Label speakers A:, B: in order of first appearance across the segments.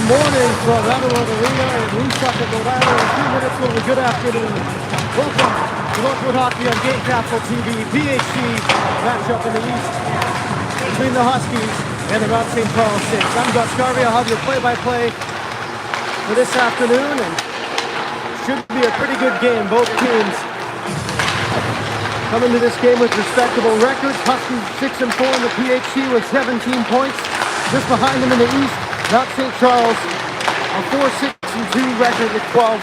A: Morning from Northwood Arena in Woonsocket, Rhode Island. In 2 minutes will be good afternoon. Welcome to Northwood Hockey on Game Capsule TV. PHC matchup in the East between the Huskies and the Mount St. Saints. I'm Gus Garvey. I'll have your play-by-play for this afternoon, and should be a pretty good game. Both teams coming to this game with respectable records. Huskies 6-4 in the PHC with 17 points. Just behind them in the East, Mount St. Charles, a 4-6-2 record with 12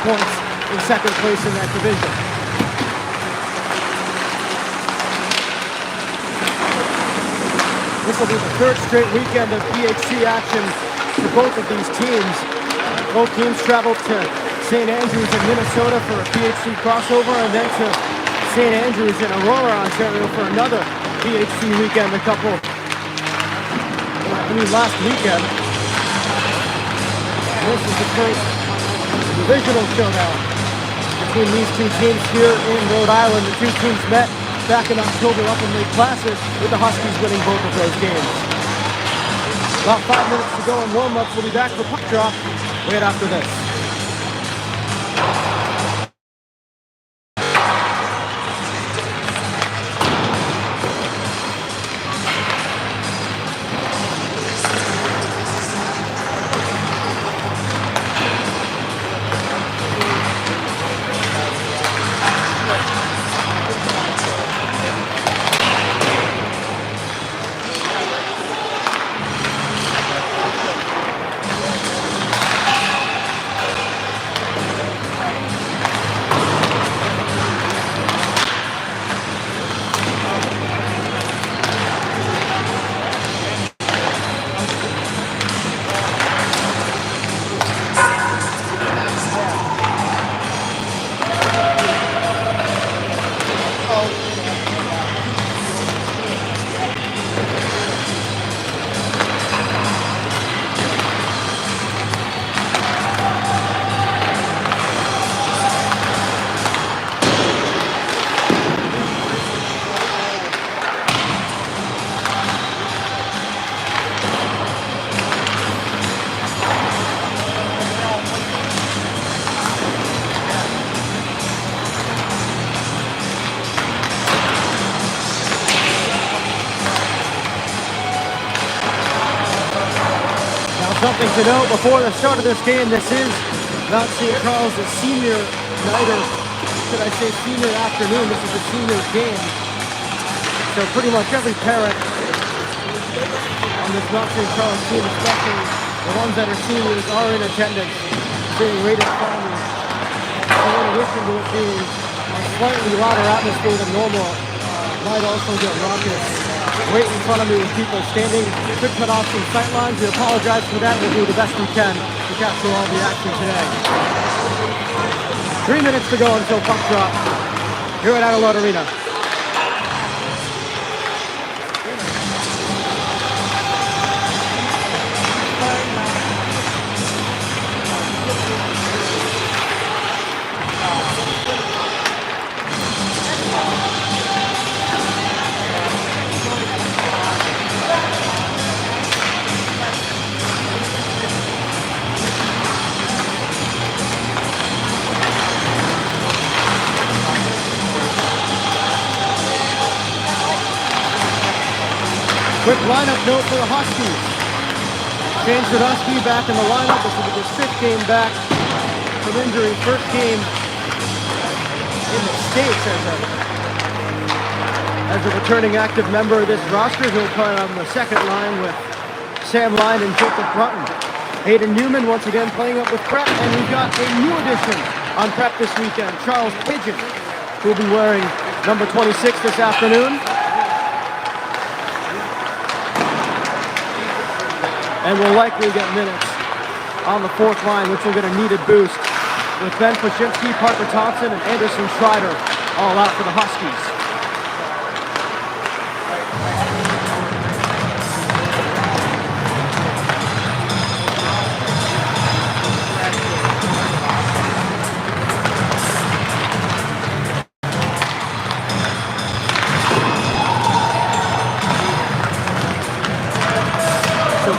A: points in second place in that division. This will be the third straight weekend of PHC action for both of these teams. Both teams traveled to St. Andrews in Minnesota for a PHC crossover, and then to St. Andrews in Aurora, Ontario for another PHC weekend last weekend. This is the first divisional showdown between these two teams here in Rhode Island. The two teams met back in October up in Lake Placid, with the Huskies winning both of those games. About 5 minutes to go in warm-ups. We'll be back for puck drop right after this. Something to note before the start of this game: this is Mount St. Charles' senior night, or should I say senior afternoon. This is the senior game. So pretty much every parent on this Mount St. Charles team, especially the ones that are seniors, are in attendance, being rated finally. So in addition to it being a slightly louder atmosphere than normal, might also get raucous. Right in front of me with people standing. Could cut off some sight lines. We apologize for that. We'll do the best we can to capture all the action today. 3 minutes to go until puck drop here at Northwood Arena. Quick lineup note for the Huskies. James Radusky back in the lineup. This will be his 5th game back from injury. First game in the States as a returning active member of this roster. He'll play on the second line with Sam Line and Jacob Brunton. Hayden Newman once again playing up with prep, and we've got a new addition on prep this weekend, Charles Pigeon, who will be wearing number 26 this afternoon. And will likely get minutes on the fourth line, which will get a needed boost with Ben Paszynski, Parker Thompson, and Anderson Schreider all out for the Huskies.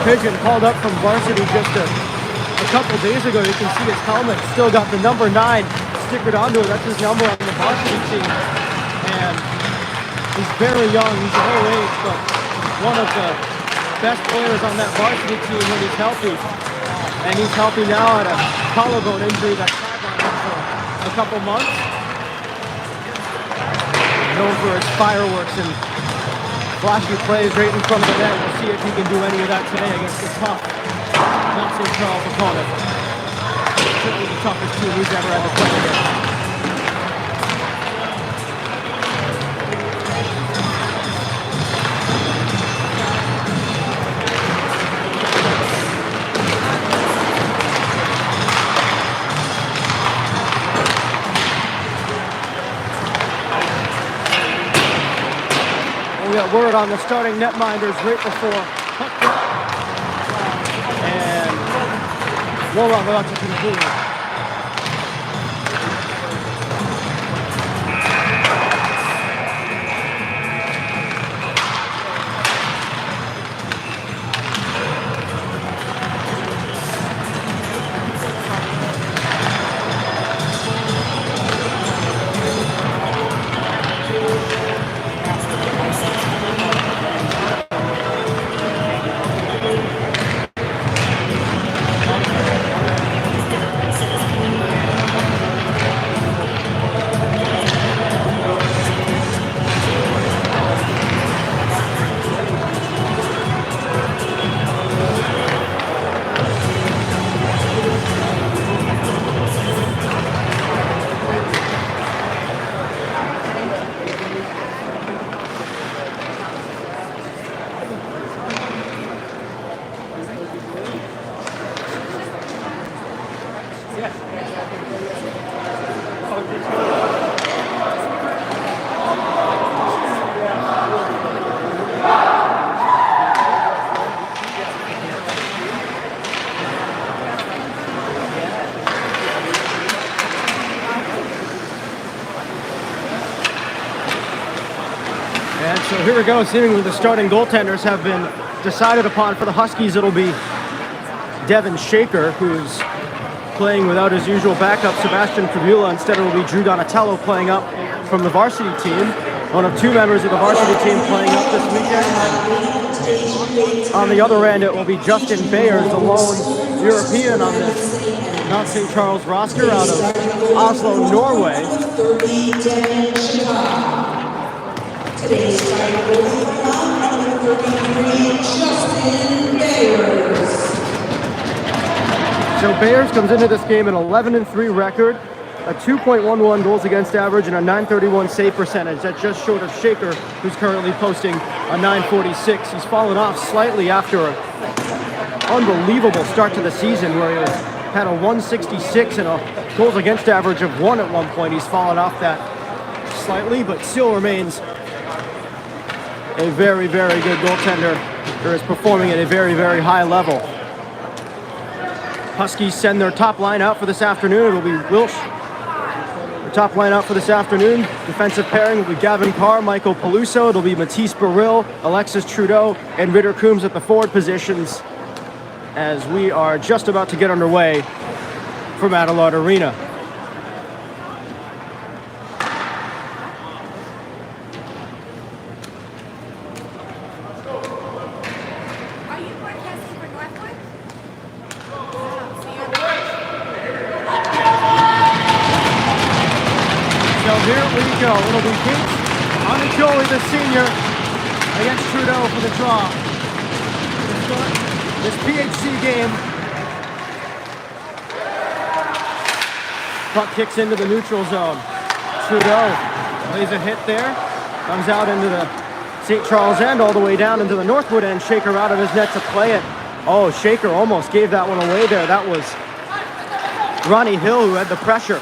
A: Pigeon called up from varsity just a couple days ago. You can see his helmet still got the number 9 stickered onto it. That's his number on the varsity team. And he's very young. He's a low age, but one of the best players on that varsity team when he's healthy. And he's healthy now at a collarbone injury that's sidelined him for a couple months. Known for his fireworks and flashy plays right in front of the net. We'll see if he can do any of that today against the tough Mount St. Charles opponent. Certainly the toughest team he's ever had to play against. We got word on the starting netminders right before puck drop. And Warlock about to conclude. And so here we go, seemingly the starting goaltenders have been decided upon. For the Huskies, it'll be Devin Shaker, who's playing without his usual backup, Sebastian Krabula. Instead, it will be Drew Donatello playing up from the varsity team. One of 2 members of the varsity team playing up this weekend. On the other end, it will be Justin Bayers, the lone European on this Mount St. Charles roster out of Oslo, Norway.
B: Today's starting goalie, number 33, Justin Bayers.
A: So Bayers comes into this game an 11-3 record, a 2.11 goals against average, and a .931 save percentage. That's just short of Shaker, who's currently posting a .946. He's fallen off slightly after an unbelievable start to the season where he had a .166 and a goals against average of 1 at one point. He's fallen off that slightly, but still remains a very, very good goaltender, or is performing at a very, very high level. Huskies send their top line out for this afternoon. It'll be Wilsh. The top line out for this afternoon. Defensive pairing will be Gavin Carr, Michael Peluso. It'll be Matisse Baril, Alexis Trudeau, and Ritter Coombs at the forward positions as we are just about to get underway from Adelard Arena. It'll be Gates on the goalie, the senior, against Trudeau for the draw. This PHC game Puck kicks into the neutral zone. Trudeau lays a hit there. Comes out into the St. Charles end, all the way down into the Northwood end. Shaker out of his net to play it. Oh, Shaker almost gave that one away there. That was Ronnie Hill who had the pressure.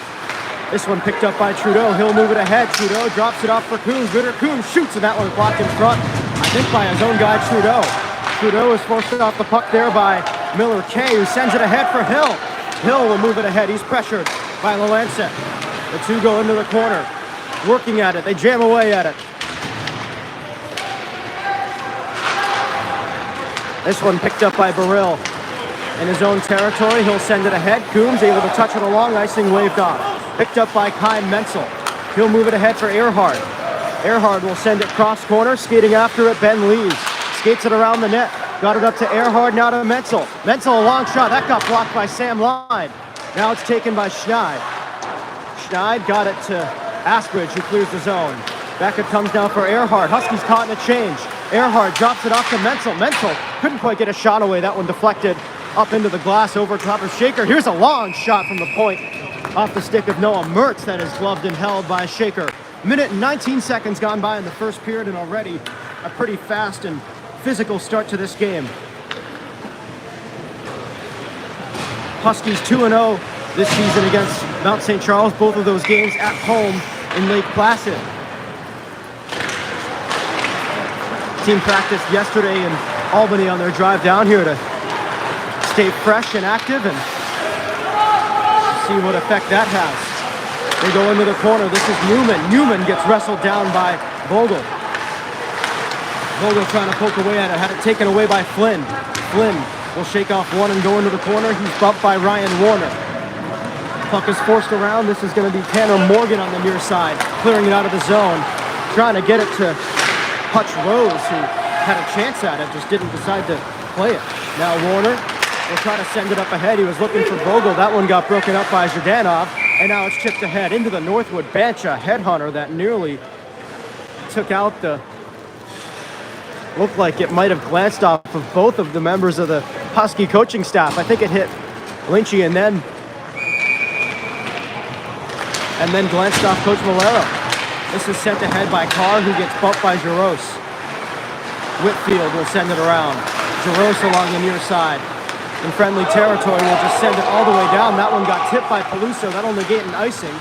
A: This one picked up by Trudeau. He'll move it ahead. Trudeau drops it off for Coombs. Ritter Coombs shoots, and that one blocked in front, I think, by his own guy, Trudeau. Trudeau is forced off the puck there by Miller Kay, who sends it ahead for Hill. Hill will move it ahead. He's pressured by Lancet. The two go into the corner. Working at it. They jam away at it. This one picked up by Burrill. In his own territory, he'll send it ahead. Coombs able to touch it along. Icing waved off. Picked up by Kai Menzel. He'll move it ahead for Earhart. Earhart will send it cross corner. Skating after it, Ben Lees. Skates it around the net. Got it up to Earhart, now to Menzel. Menzel, a long shot. That got blocked by Sam Line. Now it's taken by Schneid. Schneid got it to Asbridge, who clears the zone. Back it comes down for Earhart. Huskies caught in a change. Earhart drops it off to Menzel. Menzel couldn't quite get a shot away. That one deflected up into the glass over top of Shaker. Here's a long shot from the point off the stick of Noah Mertz that is gloved and held by Shaker. Minute and 19 seconds gone by in the first period, and already a pretty fast and physical start to this game. Huskies 2-0 this season against Mount St. Charles. Both of those games at home in Lake Placid. Team practiced yesterday in Albany on their drive down here to stay fresh and active and see what effect that has. They go into the corner. This is Newman. Newman gets wrestled down by Vogel. Vogel trying to poke away at it. Had it taken away by Flynn. Flynn will shake off one and go into the corner. He's bumped by Ryan Warner. Puck is forced around. This is going to be Tanner Morgan on the near side, clearing it out of the zone. Trying to get it to Hutch Rose, who had a chance at it, just didn't decide to play it. Now Warner will try to send it up ahead. He was looking for Vogel. That one got broken up by Zhdanov. And now it's chipped ahead into the Northwood bench. A headhunter that nearly took out the... Looked like it might have glanced off of both of the members of the Husky coaching staff. I think it hit Lynchy and then glanced off Coach Malero. This is sent ahead by Carr, who gets bumped by Jaros. Whitfield will send it around. Jaros along the near side. In friendly territory, will just send it all the way down. That one got tipped by Peluso. That'll negate an icing.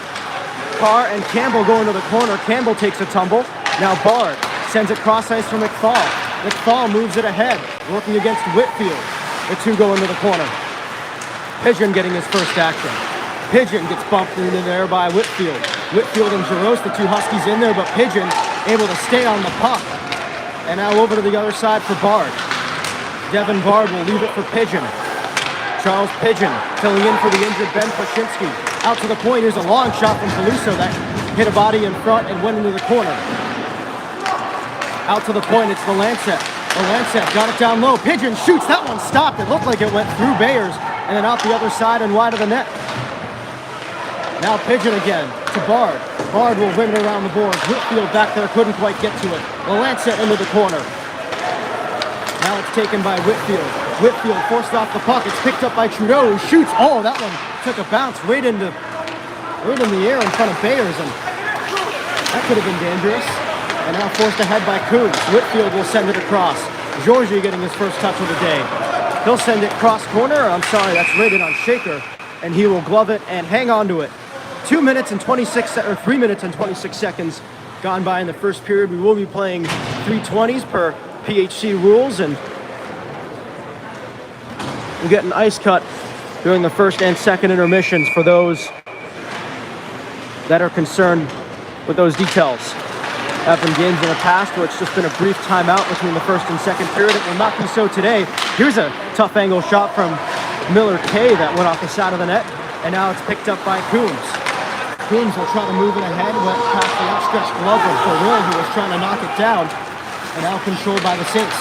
A: Carr and Campbell go into the corner. Campbell takes a tumble. Now Bard sends it cross ice for McFall. McFall moves it ahead, working against Whitfield. The two go into the corner. Pigeon getting his first action. Pigeon gets bumped into there by Whitfield. Whitfield and Jaros, the two Huskies in there, but Pigeon able to stay on the puck. And now over to the other side for Bard. Devin Bard will leave it for Pigeon. Charles Pigeon filling in for the injured Ben Plashinsky. Out to the point, here's a long shot from Peluso that hit a body in front and went into the corner. Out to the point, it's Lancet. Lancet got it down low. Pigeon shoots, that one stopped. It looked like it went through Bayers and then out the other side and wide of the net. Now Pigeon again to Bard. Bard will ring it around the boards. Whitfield back there couldn't quite get to it. Lancet into the corner. Now it's taken by Whitfield. Whitfield forced off the puck. It's picked up by Trudeau, who shoots. Oh, that one took a bounce right in the air in front of Bayers, and that could have been dangerous. And now forced ahead by Coombs. Whitfield will send it across. Georgie getting his first touch of the day. He'll send it cross corner. I'm sorry, that's rated on Shaker, and he will glove it and hang on to it. 3 minutes and 26 seconds gone by in the first period. We will be playing 3:20s per PHC rules, and we'll get an ice cut during the first and second intermissions for those that are concerned with those details. There have been games in the past where it's just been a brief timeout between the first and second period. It will not be so today. Here's a tough angle shot from Miller Kay that went off the side of the net, and now it's picked up by Coombs. Coombs will try to move it ahead, went past the outstretched glove of Burrill, who was trying to knock it down, and now controlled by the Saints.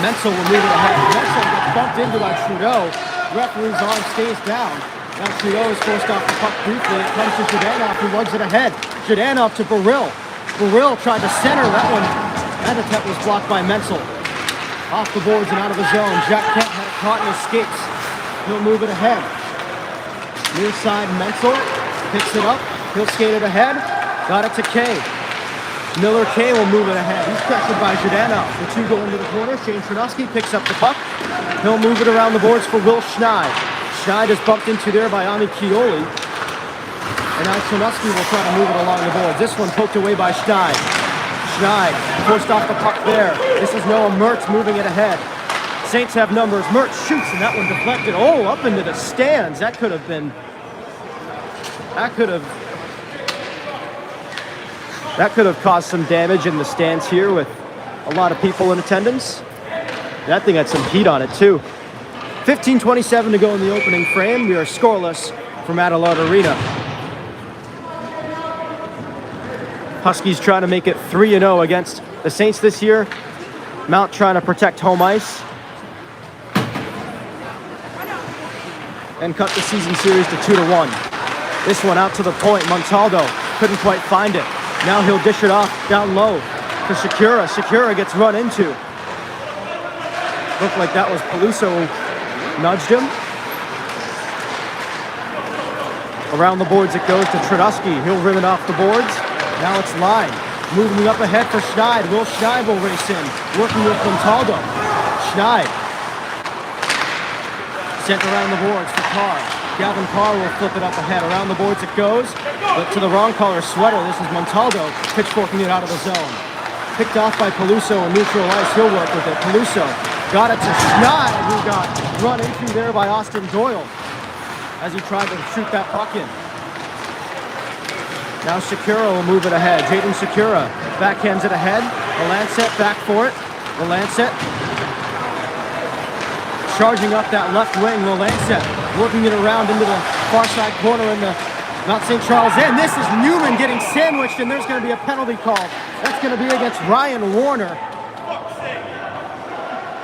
A: Menzel will move it ahead. Menzel gets bumped into by Trudeau. Referee's arm stays down. Now Trudeau is forced off the puck briefly. It comes to Zhdanov, who lugs it ahead. Zhdanov to Burrill. Burrill tried to center that one. That attempt was blocked by Menzel. Off the boards and out of the zone. Jack Kent had it caught in his skates. He'll move it ahead. Near side, Menzel picks it up. He'll skate it ahead. Got it to Kay. Miller Kay will move it ahead. He's pressured by Zhdanov. The two go into the corner. Shane Chernovsky picks up the puck. He'll move it around the boards for Will Schneid. Schneid is bumped into there by Ami Kioli. And now Chernovsky will try to move it along the boards. This one poked away by Schneid. Schneid forced off the puck there. This is Noah Mertz moving it ahead. Saints have numbers. Mertz shoots, and that one deflected. Oh, up into the stands. That could have caused some damage in the stands here with a lot of people in attendance. That thing had some heat on it too. 15:27 to go in the opening frame. We are scoreless from Adelaide Arena. Huskies trying to make it 3-0 against the Saints this year. Mount trying to protect home ice and cut the season series to 2-1. This one out to the point. Montaldo couldn't quite find it. Now he'll dish it off down low to Shakira. Shakira gets run into. Looked like that was Peluso who nudged him. Around the boards it goes to Chernovsky. He'll rim it off the boards. Now it's Line. Moving up ahead for Schneid. Will Schneid will race in. Working with Montaldo. Schneid. Sent around the boards for Carr. Gavin Carr will flip it up ahead. Around the boards it goes. But to the wrong color sweater. This is Montaldo pitchforking it out of the zone. Picked off by Peluso on neutral ice. He'll work with it. Peluso got it to Schneid, who got run into there by Austin Doyle as he tried to shoot that puck in. Now Shakira will move it ahead. Jaden Shakira backhands it ahead. Lancet back for it. Lancet charging up that left wing. Lancet working it around into the far side corner in the Mount St. Charles end. This is Newman getting sandwiched, and there's going to be a penalty call. That's going to be against Ryan Warner,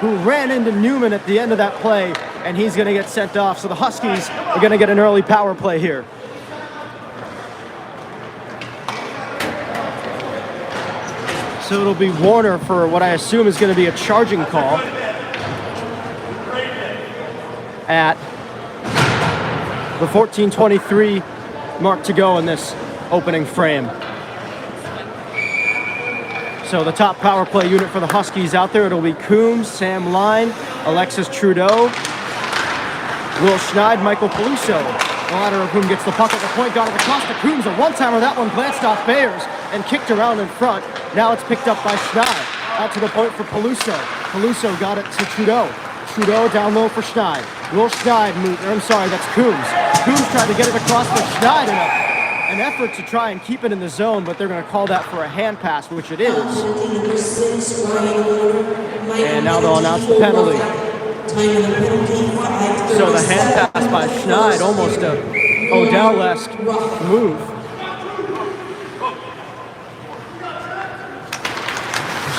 A: who ran into Newman at the end of that play, and he's going to get sent off. So the Huskies are going to get an early power play here. So it'll be Warner for what I assume is going to be a charging call at the 14:23 mark to go in this opening frame. So the top power play unit for the Huskies out there, it'll be Coombs, Sam Line, Alexis Trudeau, Will Schneid, Michael Peluso. The latter of whom gets the puck at the point, got it across to Coombs. A one-timer, that one glanced off Bayers and kicked around in front. Now it's picked up by Schneid. Out to the point for Peluso. Peluso got it to Trudeau. Trudeau down low for Schneid. Will Schneid move, I'm sorry, that's Coombs. Coombs tried to get it across for Schneid in an effort to try and keep it in the zone, but they're going to call that for a hand pass, which it is. And now they'll announce the penalty. So the hand pass by Schneid, almost a Odell-esque move.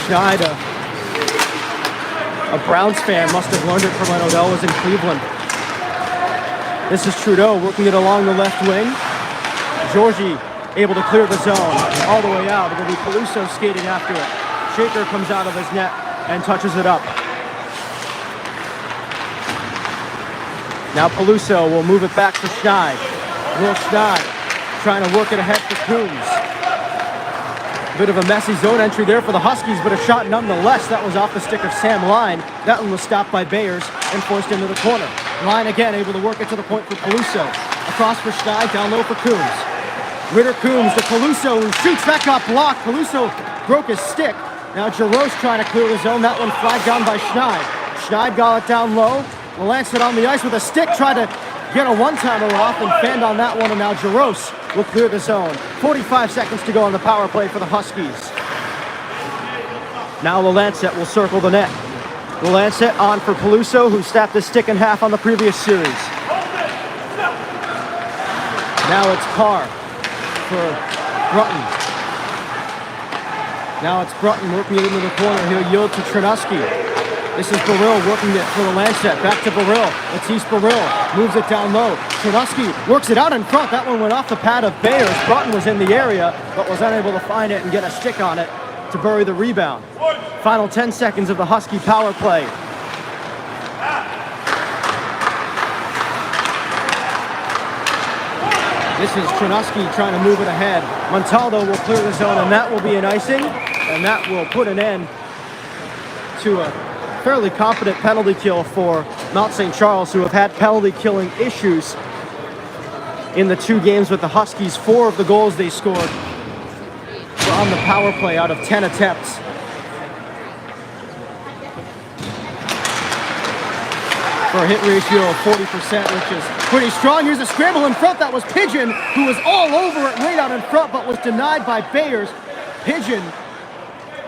A: Schneid, a Browns fan, must have learned it from when Odell was in Cleveland. This is Trudeau working it along the left wing. Georgie able to clear the zone all the way out. It'll be Peluso skating after it. Shaker comes out of his net and touches it up. Now Peluso will move it back to Schneid. Will Schneid trying to work it ahead for Coombs. Bit of a messy zone entry there for the Huskies, but a shot nonetheless. That was off the stick of Sam Line. That one was stopped by Bayers and forced into the corner. Line again able to work it to the point for Peluso. Across for Schneid, down low for Coombs. Ritter Coombs to Peluso, who shoots. That got blocked. Peluso broke his stick. Now Jaros trying to clear the zone. That one flagged down by Schneid. Schneid got it down low. Lancet on the ice with a stick, tried to get a one-timer off and fanned on that one, and now Jaros will clear the zone. 45 seconds to go on the power play for the Huskies. Now Lancet will circle the net. Lancet on for Peluso, who snapped his stick in half on the previous series. Now it's Carr for Brunton. Now it's Brunton working it into the corner. He'll yield to Chernovsky. This is Burrill working it for the Lancet. Back to Burrill. Matisse Burrill moves it down low. Chernovsky works it out in front. That one went off the pad of Bayers. Brunton was in the area, but was unable to find it and get a stick on it to bury the rebound. Final 10 seconds of the Husky power play. This is Chernosky trying to move it ahead. Montaldo will clear the zone, and that will be an icing, and that will put an end to a fairly competent penalty kill for Mount St. Charles, who have had penalty killing issues in the 2 games with the Huskies. 4 of the goals they scored were on the power play out of 10 attempts. For a hit ratio of 40%, which is pretty strong. Here's a scramble in front. That was Pigeon, who was all over it right out in front, but was denied by Bayers. Pigeon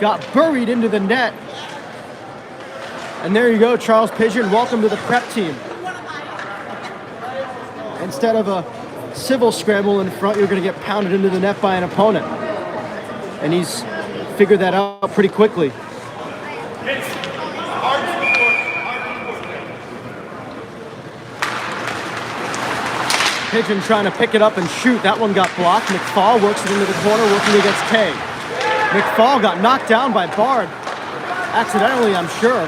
A: got buried into the net. And there you go, Charles Pigeon. Welcome to the prep team. Instead of a civil scramble in front, you're going to get pounded into the net by an opponent. And he's figured that out pretty quickly. Pigeon trying to pick it up and shoot. That one got blocked. McFall works it into the corner, working against Kay. McFall got knocked down by Bard. Accidentally, I'm sure.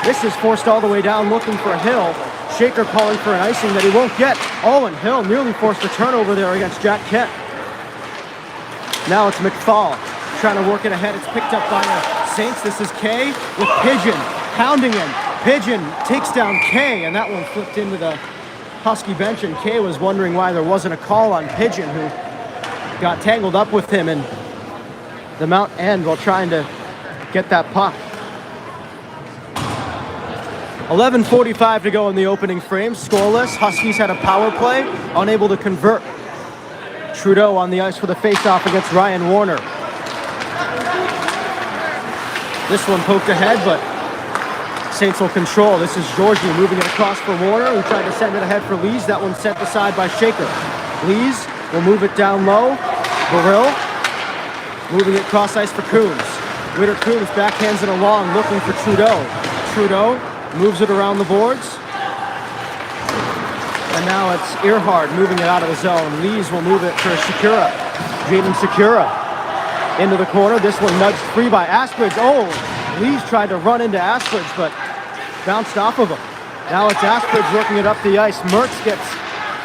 A: This is forced all the way down, looking for a Hill. Shaker calling for an icing that he won't get. Oh, and Hill nearly forced a turnover there against Jack Kent. Now it's McFall trying to work it ahead. It's picked up by the Saints. This is Kay with Pigeon pounding him. Pigeon takes down Kay, and that one flipped into the Husky bench, and Kay was wondering why there wasn't a call on Pigeon, who got tangled up with him in the Mount end while trying to get that puck. 11:45 to go in the opening frame. Scoreless. Huskies had a power play, unable to convert. Trudeau on the ice for the face-off against Ryan Warner. This one poked ahead, but Saints will control. This is Georgie moving it across for Warner, who tried to send it ahead for Lees. That one sent aside by Shaker. Lees will move it down low. Burrill moving it cross ice for Coombs. Witter Coombs backhands it along, looking for Trudeau. Trudeau moves it around the boards. And now it's Earhart moving it out of the zone. Lees will move it for Shakura. Jaden Shakura into the corner. This one nudged free by Aspridge. Oh, Lees tried to run into Aspridge, but bounced off of him. Now it's Aspridge working it up the ice. Mertz gets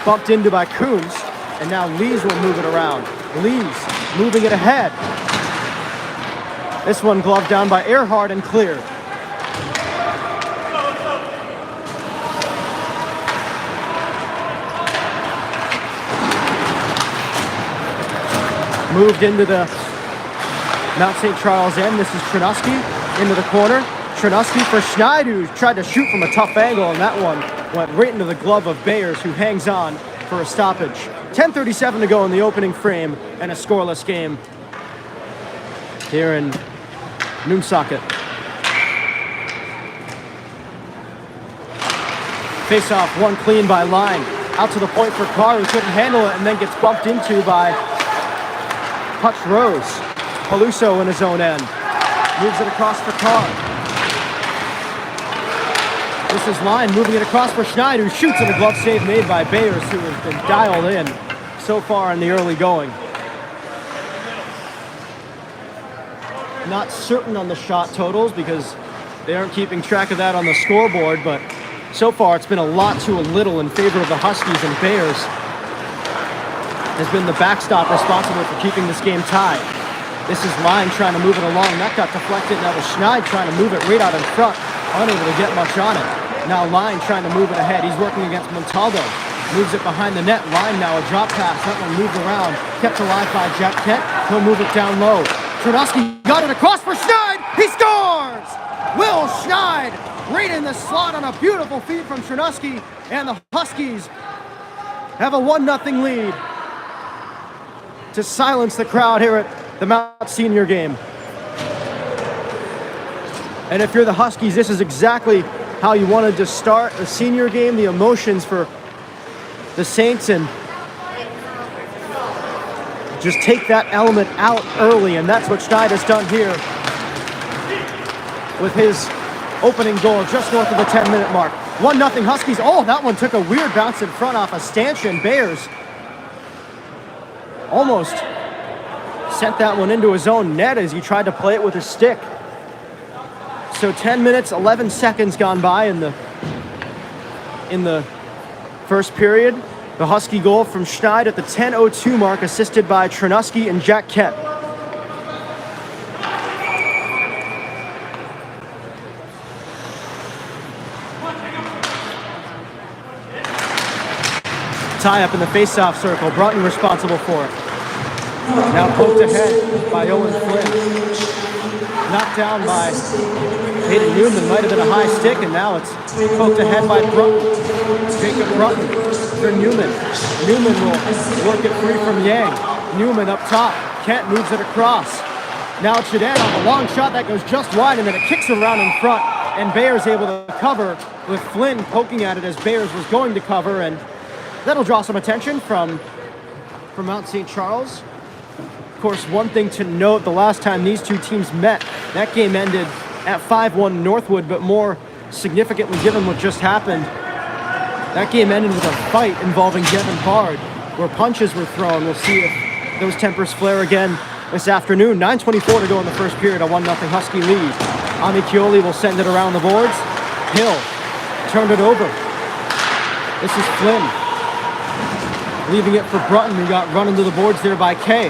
A: bumped into by Coombs, and now Lees will move it around. Lees moving it ahead. This one gloved down by Earhart and cleared. Moved into the Mount St. Charles end. This is Chernosky into the corner. Chernosky for Schneid, who tried to shoot from a tough angle, and that one went right into the glove of Bayers, who hangs on for a stoppage. 10:37 to go in the opening frame, and a scoreless game here in Noonsocket. Face-off, one clean by Line. Out to the point for Carr, who couldn't handle it, and then gets bumped into by Hutch Rose. Peluso in his own end. Moves it across for Carr. This is Line moving it across for Schneid, who shoots, and a glove save made by Bayers, who has been dialed in so far in the early going. Not certain on the shot totals because they aren't keeping track of that on the scoreboard, but so far it's been a lot to a little in favor of the Huskies, and Bayers has been the backstop responsible for keeping this game tied. This is Line trying to move it along. That got deflected. Now the Schneid trying to move it right out in front, unable to get much on it. Now Line trying to move it ahead. He's working against Montaldo. Moves it behind the net. Line now a drop pass. That one moved around. Kept alive by Jack Kent. He'll move it down low. Chernosky got it across for Schneid. He scores! Will Schneid right in the slot on a beautiful feed from Chernosky. And the Huskies have a 1-0 lead to silence the crowd here at the Mount Senior game. And if you're the Huskies, this is exactly how you wanted to start the senior game, the emotions for the Saints, and just take that element out early, and that's what Schneid has done here with his opening goal just north of the 10-minute mark. 1-0 Huskies. Oh, that one took a weird bounce in front off a stanchion. Bayers almost sent that one into his own net as he tried to play it with his stick. So 10 minutes, 11 seconds gone by in the first period. The Husky goal from Schneid at the 10:02 mark, assisted by Trenuski and Jack Kent. Tie up in the face-off circle. Brunton responsible for it. Now poked ahead by Owen Flynn. Knocked down by Hayden Newman. Might have been a high stick, and now it's poked ahead by Brunton. Jacob Brunton for Newman. Newman will work it free from Yang. Newman up top. Kent moves it across. Now Chadan on a long shot that goes just wide, and then it kicks around in front, and Bayers able to cover with Flynn poking at it as Bayers was going to cover, and that'll draw some attention from Mount St. Charles. Of course, one thing to note, the last time these two teams met, that game ended at 5-1 Northwood, but more significantly given what just happened, that game ended with a fight involving Devin Bard, where punches were thrown. We'll see if those tempers flare again this afternoon. 9:24 to go in the first period, a 1-0 Husky lead. Amichioli will send it around the boards. Hill turned it over. This is Flynn. Leaving it for Brunton, who got run into the boards there by Kay.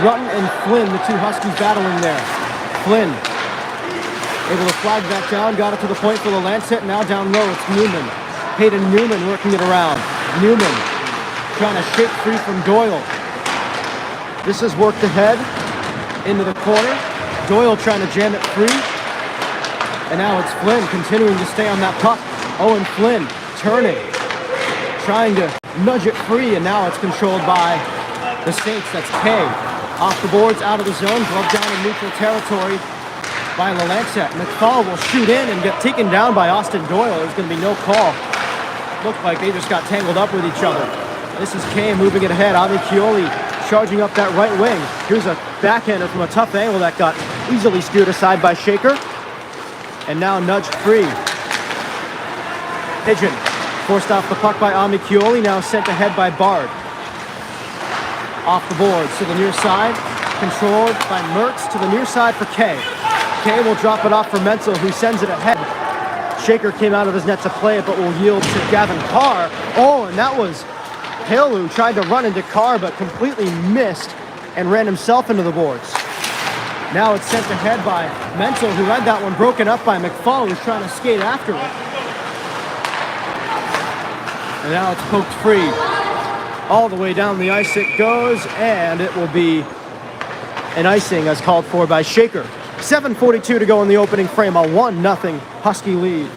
A: Brunton and Flynn, the two Huskies battling there. Flynn able to flag that down, got it to the point for the Lancet. Now down low, it's Newman. Hayden Newman working it around. Newman trying to shake free from Doyle. This is worked ahead into the corner. Doyle trying to jam it free. And now it's Flynn continuing to stay on that puck. Owen Flynn turning, trying to nudge it free, and now it's controlled by the Saints. That's Kay. Off the boards, out of the zone, gloved down in neutral territory by Lelancet. McFall will shoot in and get taken down by Austin Doyle. There's going to be no call. Looked like they just got tangled up with each other. This is Kay moving it ahead. Amichioli charging up that right wing. Here's a backhander from a tough angle that got easily steered aside by Shaker. And now nudged free. Pigeon forced off the puck by Amichioli, now sent ahead by Bard. Off the boards to the near side, controlled by Mertz to the near side for Kay. Kay will drop it off for Menzel, who sends it ahead. Shaker came out of his net to play it, but will yield to Gavin Carr. Oh, and that was Hill, who tried to run into Carr, but completely missed and ran himself into the boards. Now it's sent ahead by Menzel, who had that one broken up by McFall, who's trying to skate after it. And now it's poked free. All the way down the ice it goes, and it will be an icing as called for by Shaker. 7:42 to go in the opening frame, a 1-0 Husky lead.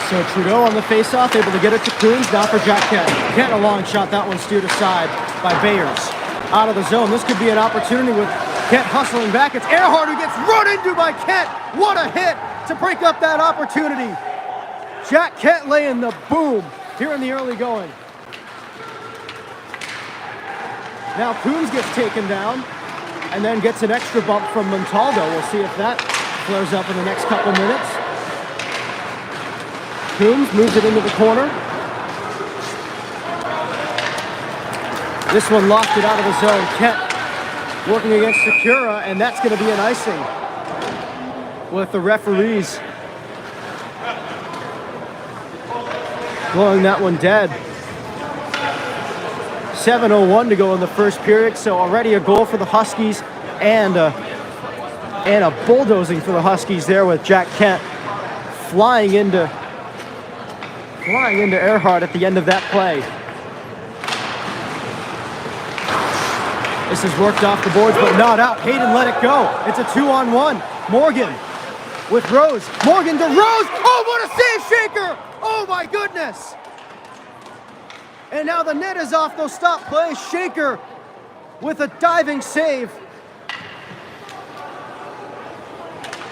A: So Trudeau on the faceoff, able to get it to Coons, now for Jack Kent. Kent a long shot, that one steered aside by Bayers. Out of the zone, this could be an opportunity with Kent hustling back. It's Earhart who gets run into by Kent. What a hit to break up that opportunity. Jack Kent laying the boom here in the early going. Now Coons gets taken down and then gets an extra bump from Montaldo. We'll see if that flares up in the next couple minutes. Coons moves it into the corner. This one locked it out of the zone. Kent working against Secura, and that's going to be an icing with the referees blowing that one dead. 7:01 to go in the first period, so already a goal for the Huskies and a bulldozing for the Huskies there with Jack Kent flying into Earhart at the end of that play. This is worked off the boards, but not out. Hayden let it go. It's a 2-on-1. Morgan with Rose. Morgan to Rose. Oh, what a save, Shaker! Oh, my goodness! And now the net is off those stop plays. Shaker with a diving save.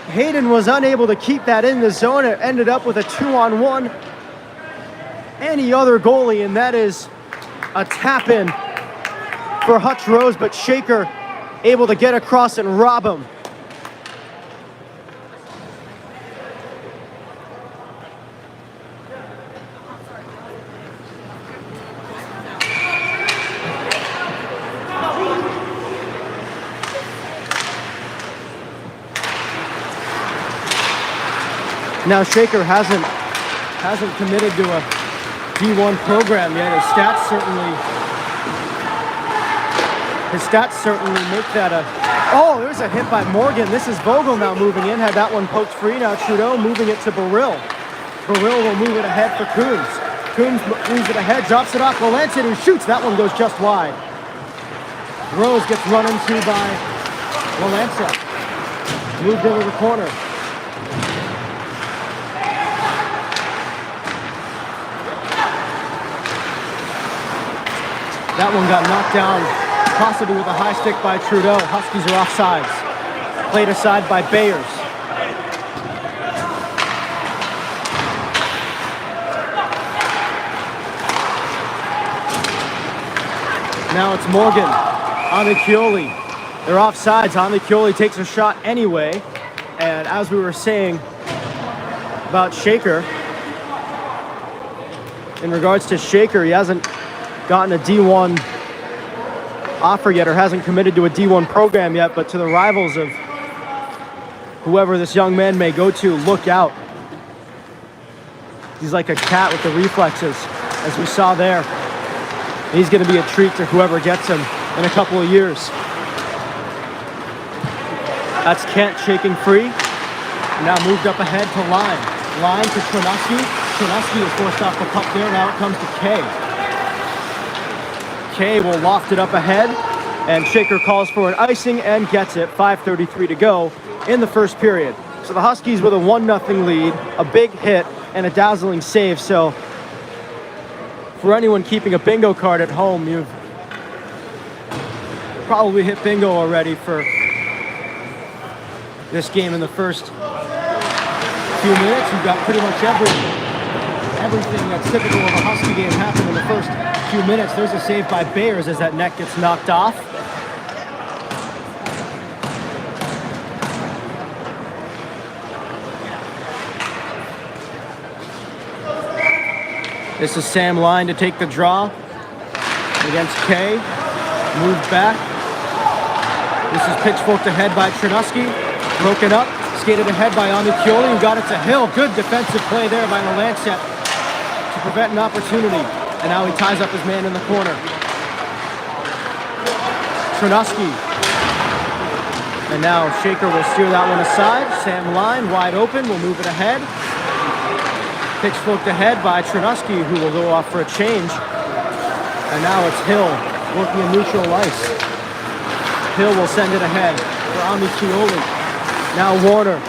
A: Hayden was unable to keep that in the zone. It ended up with a 2-on-1. Any other goalie, and that is a tap-in for Hutch Rose, but Shaker able to get across and rob him. Now Shaker hasn't committed to a D1 program yet. His stats certainly make that a... Oh, there's a hit by Morgan. This is Vogel now moving in. Had that one poked free. Now Trudeau moving it to Burrill. Burrill will move it ahead for Coombs. Coombs moves it ahead, drops it off. Lancet who shoots. That one goes just wide. Rose gets run into by Lancet. Moved into the corner. That one got knocked down, possibly with a high stick by Trudeau. Huskies are offsides. Played aside by Bayers. Now it's Morgan on the Keoli. They're offsides. On the Keoli takes a shot anyway. And as we were saying about Shaker, in regards to Shaker, he hasn't gotten a D1 offer yet, or hasn't committed to a D1 program yet, but to the rivals of whoever this young man may go to, look out. He's like a cat with the reflexes, as we saw there. He's going to be a treat to whoever gets him in a couple of years. That's Kent shaking free. Now moved up ahead to Line. Line to Tronuski. Tronuski is forced off the puck there. Now it comes to Kay. Kay will loft it up ahead, and Shaker calls for an icing and gets it. 5:33 to go in the first period. So the Huskies with a 1-0 lead, a big hit, and a dazzling save. So for anyone keeping a bingo card at home, you've probably hit bingo already for this game in the first few minutes. You've got pretty much everything that's typical of a Husky game happen in the first few minutes. There's a save by Bayers as that net gets knocked off. This is Sam Line to take the draw against Kay. Moved back. This is pitchforked ahead by Tronuski. Broken up. Skated ahead by Amicioli, who got it to Hill. Good defensive play there by Lancet to prevent an opportunity. And now he ties up his man in the corner. Tronuski. And now Shaker will steer that one aside. Sam Line wide open. Will move it ahead. Pitchforked ahead by Tronuski, who will go off for a change. And now it's Hill working in neutral ice. Hill will send it ahead for Amicioli. Now Warner.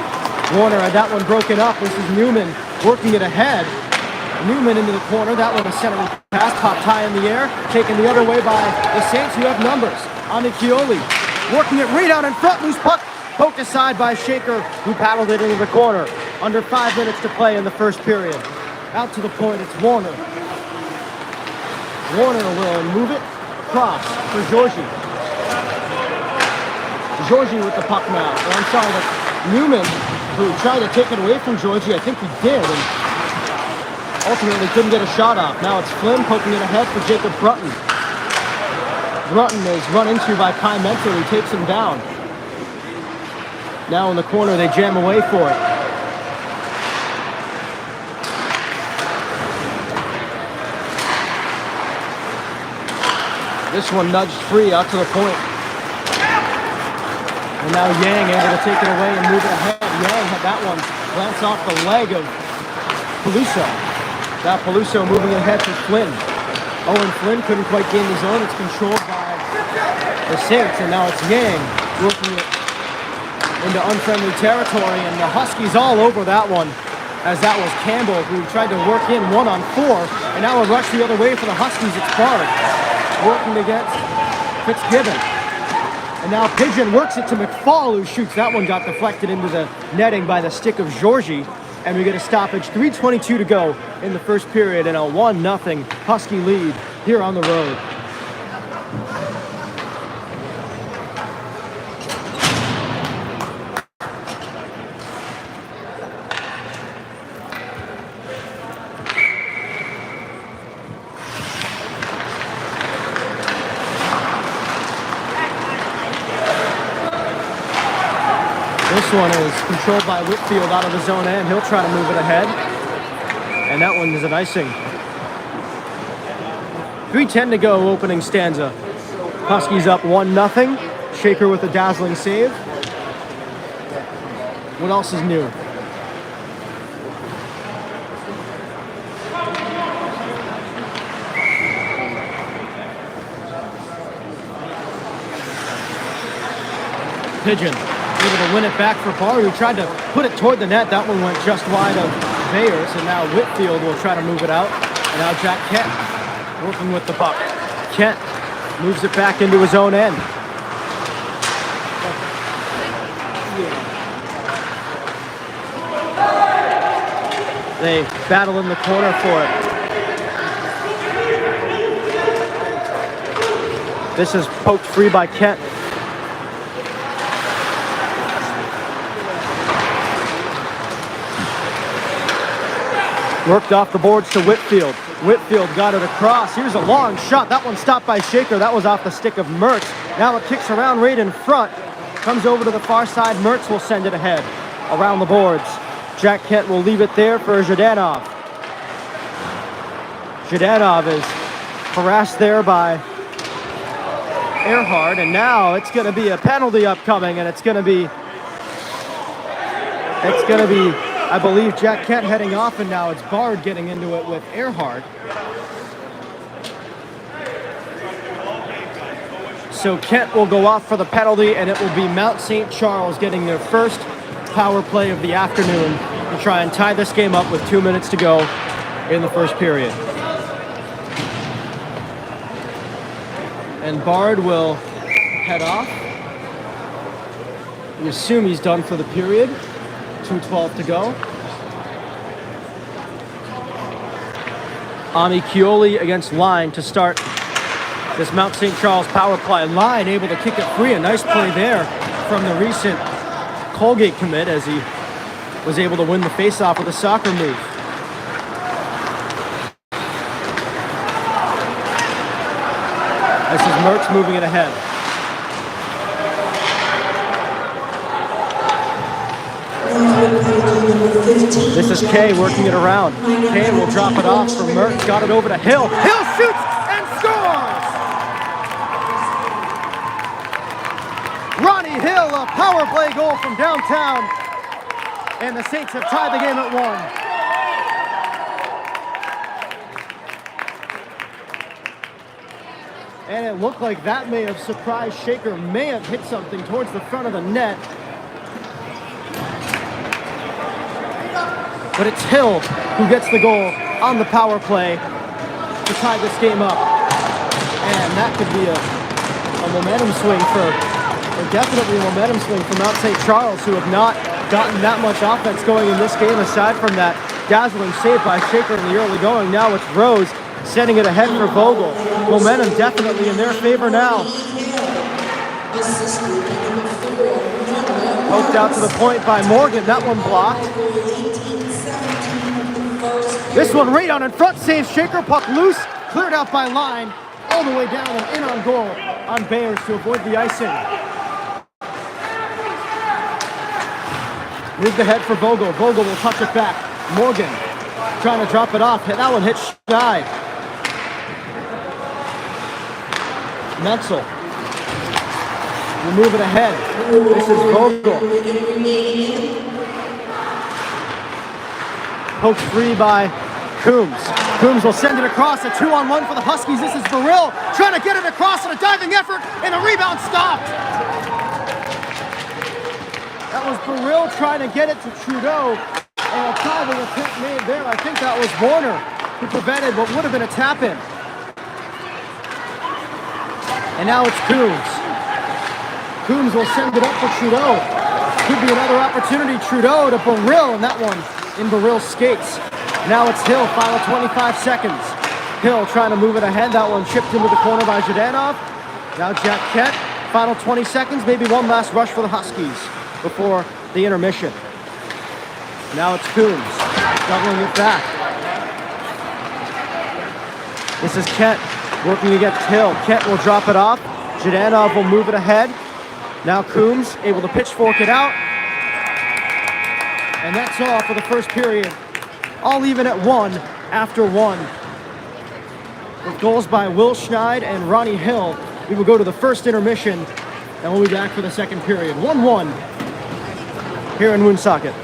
A: Warner had that one broken up. This is Newman working it ahead. Newman into the corner. That one a centering pass, popped high in the air. Taken the other way by the Saints, who have numbers. Amicioli working it right out in front. Loose puck poked aside by Shaker, who paddled it into the corner. Under 5 minutes to play in the first period. Out to the point, it's Warner. Warner will move it across for Georgie. Georgie with the puck now. Or I'm sorry, but Newman, who tried to take it away from Georgie, I think he did, and ultimately couldn't get a shot off. Now it's Flynn poking it ahead for Jacob Brutton. Brutton is run into by Kai Mentor, who takes him down. Now in the corner, they jam away for it. This one nudged free out to the point. And now Yang able to take it away and move it ahead. Yang had that one glance off the leg of Peluso. Now Peluso moving ahead to Flynn. Owen Flynn couldn't quite gain the zone. It's controlled by the Saints. And now it's Yang working it into unfriendly territory. And the Huskies all over that one, as that was Campbell, who tried to work in 1-on-4. And now a rush the other way for the Huskies. It's Bard working against Fitzgibbon. And now Pigeon works it to McFall, who shoots. That one got deflected into the netting by the stick of Georgie. And we get a stoppage. 3:22 to go in the first period, and a 1-0 Husky lead here on the road. This one is controlled by Whitfield out of his own end. He'll try to move it ahead. And that one is an icing. 3:10 to go, opening stanza. Huskies up 1-0. Shaker with a dazzling save. What else is new? Pigeon able to win it back for Bard, who tried to put it toward the net. That one went just wide of Bayers, and now Whitfield will try to move it out. And now Jack Kent working with the puck. Kent moves it back into his own end. They battle in the corner for it. This is poked free by Kent. Worked off the boards to Whitfield. Whitfield got it across. Here's a long shot. That one stopped by Shaker. That was off the stick of Mertz. Now it kicks around right in front. Comes over to the far side. Mertz will send it ahead around the boards. Jack Kent will leave it there for Zhdanov. Zhdanov is harassed there by Earhart, and now it's going to be a penalty upcoming, and it's going to be, I believe, Jack Kent heading off, and now it's Bard getting into it with Earhart. So Kent will go off for the penalty, and it will be Mount St. Charles getting their first power play of the afternoon to try and tie this game up with 2 minutes to go in the first period. And Bard will head off. We assume he's done for the period. 2:12 to go. Ami Chioli against Line to start this Mount St. Charles power play. Line able to kick it free. A nice play there from the recent Colgate commit as he was able to win the faceoff with a soccer move. This is Mertz moving it ahead. This is Kay working it around. Kay will drop it off for Mertz. Got it over to Hill. Hill shoots and scores! Ronnie Hill, a power play goal from downtown. And the Saints have tied the game at 1. And it looked like that may have surprised Shaker, may have hit something towards the front of the net. But it's Hill who gets the goal on the power play to tie this game up. And that could be a momentum swing definitely a momentum swing for Mount St. Charles, who have not gotten that much offense going in this game aside from that dazzling save by Shaker in the early going. Now it's Rose sending it ahead for Vogel. Momentum definitely in their favor now. Poked out to the point by Morgan. That one blocked. This one right on in front, saves Shaker. Puck loose, cleared out by Line, all the way down and in on goal on Bayers to avoid the icing. Moved ahead for Vogel. Vogel will touch it back. Morgan trying to drop it off. That one hits shy. Metzel will move it ahead. This is Vogel. Poked free by Coombs. Coombs will send it across. A 2-on-1 for the Huskies. This is Burrill trying to get it across in a diving effort, and a rebound stopped. That was Burrill trying to get it to Trudeau, and a diving attempt made there. I think that was Warner who prevented what would have been a tap-in. And now it's Coombs. Coombs will send it up for Trudeau. Could be another opportunity. Trudeau to Burrill, and that one in Burrill's skates. Now it's Hill, final 25 seconds. Hill trying to move it ahead. That one chipped into the corner by Zhdanov. Now Jack Kent, final 20 seconds. Maybe one last rush for the Huskies before the intermission. Now it's Coombs, doubling it back. This is Kent working against Hill. Kent will drop it off. Zhdanov will move it ahead. Now Coombs able to pitchfork it out. And that's all for the first period. All even at 1 after 1. With goals by Will Schneid and Ronnie Hill, we will go to the first intermission, and we'll be back for the second period. 1-1 here in Woonsocket.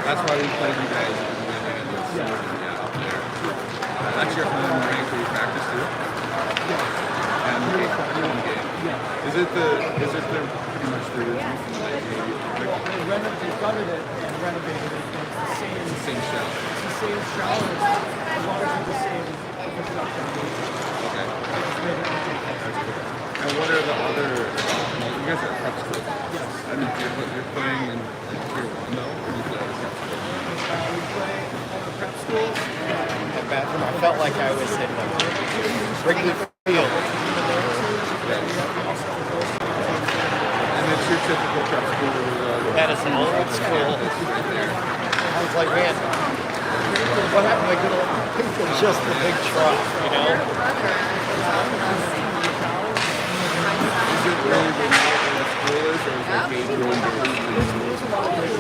C: That's why we played you guys up there. That's your home rink where you practice too? And the home game. Is it pretty much the review from the night maybe?
A: They gutted it and renovated it. It's the
C: Same shell.
A: It's the same shower. It's largely the same construction.
C: Okay. That's cool. And what are the other, you guys are prep school?
A: Yes.
C: I mean, you're playing in tier 1 though, or you play at a prep school?
A: We play at the prep schools.
D: The bathroom, I felt like I was in Wrigley Field.
C: And it's your typical prep school.
D: That is an old school.
C: Right there.
D: I was like, man, what happened to my good old It's just the big truck, you know?
C: Is it really remote where the school is, or is it maybe going to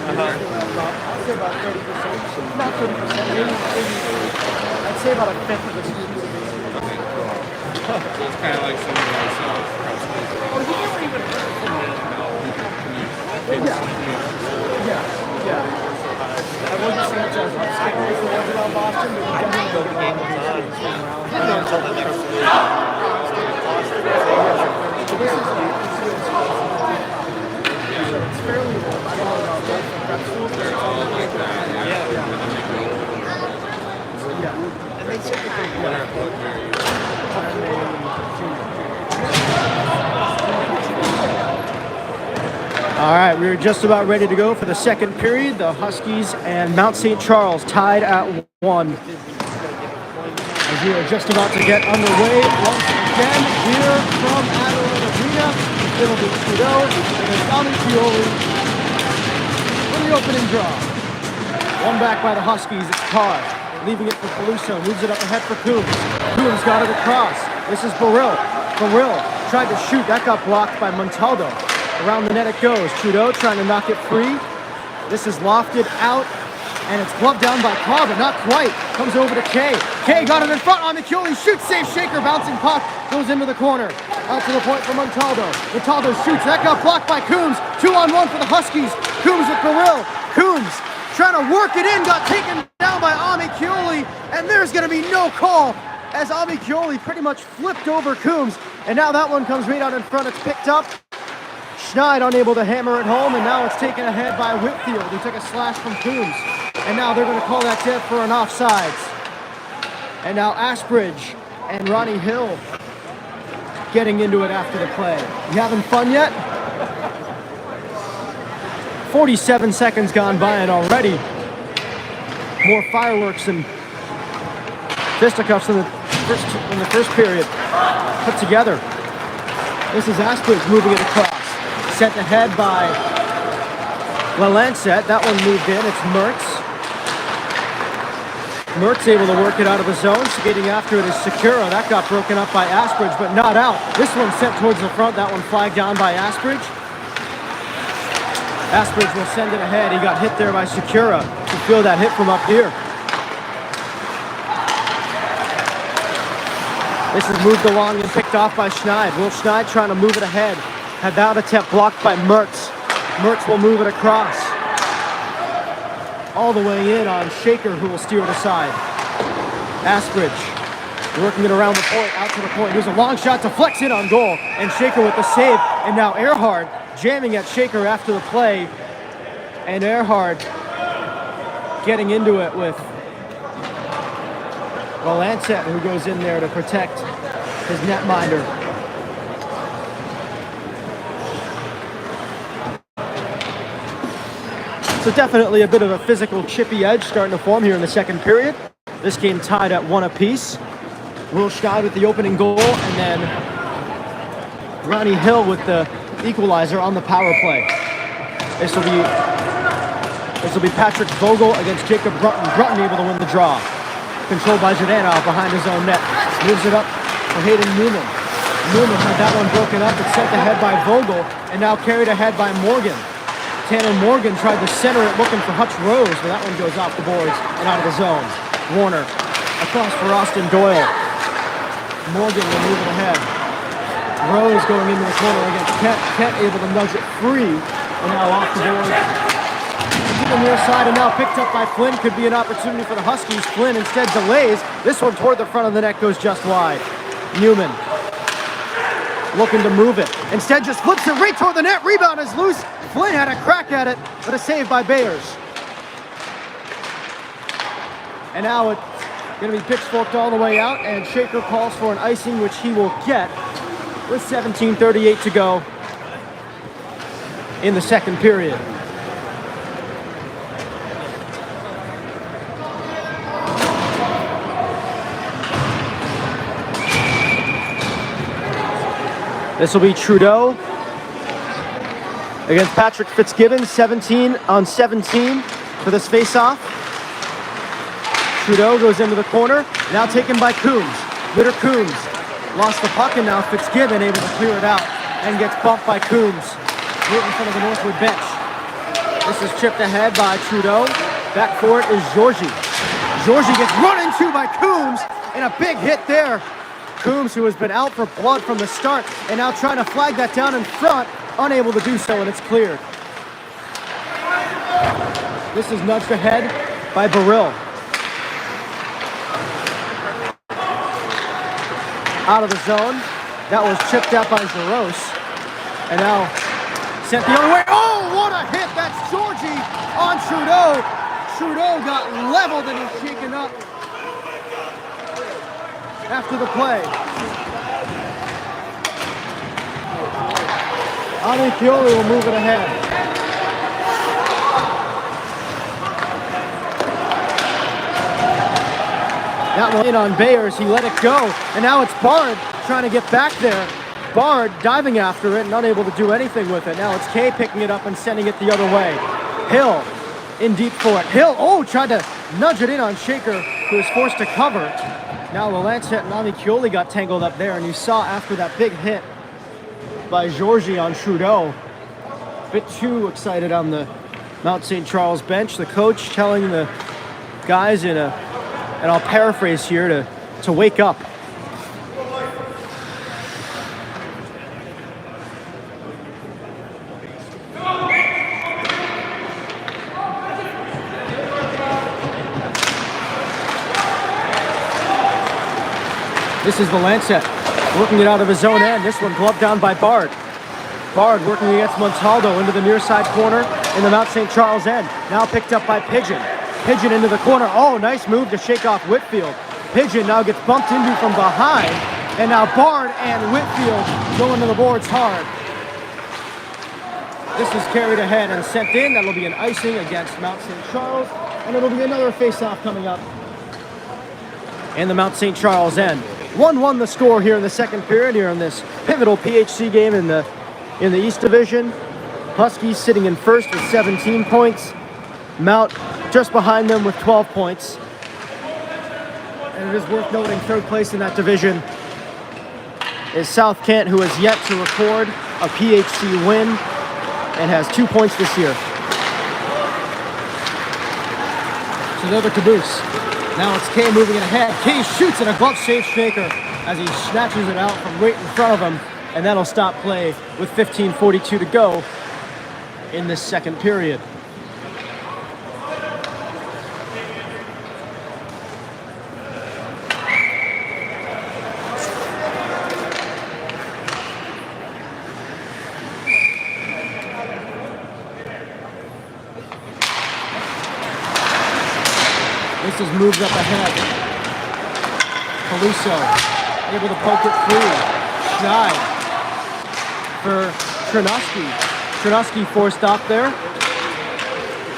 A: I'd say about 30%. Not 30%. Maybe, I'd say about a fifth of the students are basically.
C: Okay, cool. So it's kind of like some of those prep schools.
A: Oh, you never even heard from me. Yeah. I wouldn't say it's as upscale as the ones around Boston, but you definitely go to the students from around.
D: I know until the next week.
A: So this is it's fairly old. I don't know about that for prep school.
C: They're all like that, yeah.
D: And they typically
C: What are you?
A: All right, we're just about ready to go for the second period. The Huskies and Mount St. Charles tied at 1. As we are just about to get underway once again here from Adelaide Arena. It'll be Trudeau and Tommy Pioli for the opening draw. One back by the Huskies, it's Carr. Leaving it for Caluso, moves it up ahead for Coombs. Coombs got it across. This is Burrill. Burrill tried to shoot, that got blocked by Montaldo. Around the net it goes. Trudeau trying to knock it free. This is lofted out, and it's gloved down by Carr, but not quite. Comes over to Kay. Kay got it in front on McEwley. Shoots, save, shaker, bouncing puck. Goes into the corner. Out to the point for Montaldo. Montaldo shoots. That got blocked by Coombs. 2-on-1 for the Huskies. Coombs with Burrill. Coombs trying to work it in. Got taken down by Amicioli, and there's going to be no call as Amicioli pretty much flipped over Coombs. And now that one comes right out in front. It's picked up. Schneid unable to hammer it home, and now it's taken ahead by Whitfield, who took a slash from Coombs. And now they're going to call that dead for an offsides. And now Asbridge and Ronnie Hill getting into it after the play. You having fun yet? 47 seconds gone by, and already more fireworks and fisticuffs in the first period put together. This is Asbridge moving it across. Sent ahead by Lancet. That one moved in. It's Mertz. Mertz able to work it out of the zone. Skating after it is Secura. That got broken up by Asbridge, but not out. This one sent towards the front. That one flagged down by Asbridge. Asbridge will send it ahead. He got hit there by Secura. You feel that hit from up here. This is moved along and picked off by Schneid. Will Schneid trying to move it ahead. Had that attempt blocked by Mertz. Mertz will move it across. All the way in on Shaker, who will steer it aside. Asbridge working it around the point, out to the point. Here's a long shot to flex in on goal. And Shaker with the save. And now Earhart jamming at Shaker after the play. And Earhart getting into it with Lancet, who goes in there to protect his netminder. So definitely a bit of a physical chippy edge starting to form here in the second period. This game tied at 1 apiece. Will Scheid with the opening goal, and then Ronnie Hill with the equalizer on the power play. This will be Patrick Vogel against Jacob Brunton. Brunton able to win the draw. Controlled by Zhdanov behind his own net. Moves it up for Hayden Newman. Newman had that one broken up. It's sent ahead by Vogel, and now carried ahead by Morgan. Tanner Morgan tried to center it looking for Hutch Rose, but that one goes off the boards and out of the zone. Warner across for Austin Doyle. Morgan will move it ahead. Rose going into the corner against Kent. Kent able to nudge it free, and now off the boards. To the near side, and now picked up by Flynn. Could be an opportunity for the Huskies. Flynn instead delays. This one toward the front of the net goes just wide. Newman looking to move it. Instead just flips it right toward the net. Rebound is loose. Flynn had a crack at it, but a save by Bayers. And now it's going to be pitchforked all the way out, and Shaker calls for an icing, which he will get with 17:38 to go in the second period. This will be Trudeau against Patrick Fitzgibbon, 17 on 17 for this face-off. Trudeau goes into the corner, now taken by Coombs. Ritter Coombs lost the puck, and now Fitzgibbon able to clear it out and gets bumped by Coombs right in front of the Northwood bench. This is chipped ahead by Trudeau. Back for it is Georgie. Georgie gets run into by Coombs, and a big hit there. Coombs, who has been out for blood from the start, and now trying to flag that down in front, unable to do so, and it's cleared. This is nudged ahead by Burrill. Out of the zone. That was chipped out by Jaros. And now sent the other way. Oh, what a hit! That's Georgie on Trudeau. Trudeau got leveled and he's shaken up after the play. Ali Pioli will move it ahead. That one in on Bayers, he let it go, and now it's Bard trying to get back there. Bard diving after it and unable to do anything with it. Now it's Kay picking it up and sending it the other way. Hill in deep for it. Hill, tried to nudge it in on Shaker, who was forced to cover. Now Lancet and Ami Chioli got tangled up there, and you saw after that big hit by Georgie on Trudeau, a bit too excited on the Mount St. Charles bench. The coach telling the guys and I'll paraphrase here, to wake up. This is Lancet working it out of his own end. This one gloved down by Bard. Bard working against Montaldo into the near side corner in the Mount St. Charles end. Now picked up by Pigeon. Pigeon into the corner. Oh, nice move to shake off Whitfield. Pigeon now gets bumped into from behind. And now Bard and Whitfield going to the boards hard. This is carried ahead and sent in. That'll be an icing against Mount St. Charles. And it'll be another face-off coming up in the Mount St. Charles end. 1-1 the score here in the second period, here in this pivotal PHC game in the East Division. Huskies sitting in first with 17 points. Mount just behind them with 12 points. And it is worth noting, third place in that division is South Kent, who has yet to record a PHC win and has 2 points this year. So they're the caboose. Now it's Kay moving it ahead. Kay shoots, and a glove save Shaker as he snatches it out from right in front of him. And that'll stop play with 15:42 to go in this second period. This is moved up ahead. Caluso able to poke it through. Scheid for Chernosky. Chernosky forced off there.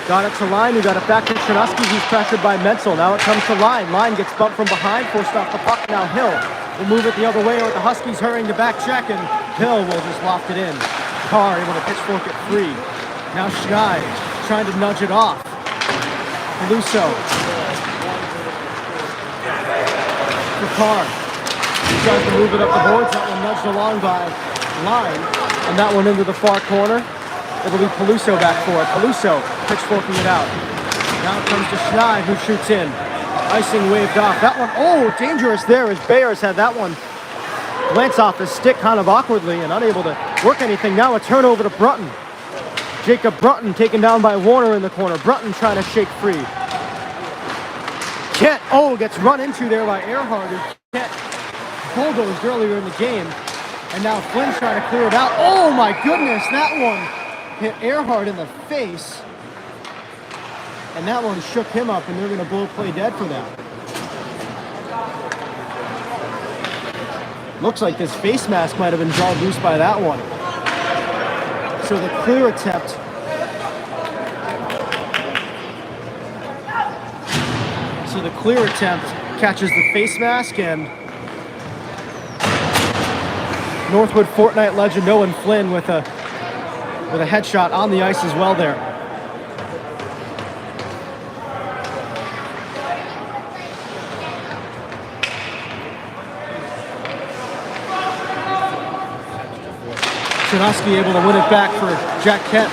A: Got it to Line, who got it back to Chernuski, who's pressured by Menzel. Now it comes to Line. Line gets bumped from behind, forced off the puck. Now Hill will move it the other way with the Huskies hurrying to back check, and Hill will just loft it in. Carr able to pitchfork it free. Now Schneid trying to nudge it off. Peluso. For Carr. He tries to move it up the boards. That one nudged along by Line, and that one into the far corner. It'll be Peluso back for it. Peluso pitchforking it out. Now it comes to Schneid, who shoots in. Icing waved off. That one, oh, dangerous there as Bayers had that one glance off his stick kind of awkwardly and unable to work anything. Now a turnover to Brunton. Jacob Brunton taken down by Warner in the corner. Brunton trying to shake free. Kent, gets run into there by Earhart. Kent bulldozed earlier in the game. And now Flynn trying to clear it out. Oh my goodness, that one hit Earhart in the face. And that one shook him up, and they're going to blow play dead for that. Looks like this face mask might have been drawn loose by that one. So the clear attempt. So the clear attempt catches the face mask, and Northwood Fortnite legend Owen Flynn with a headshot on the ice as well there. Chernuski able to win it back for Jack Kent.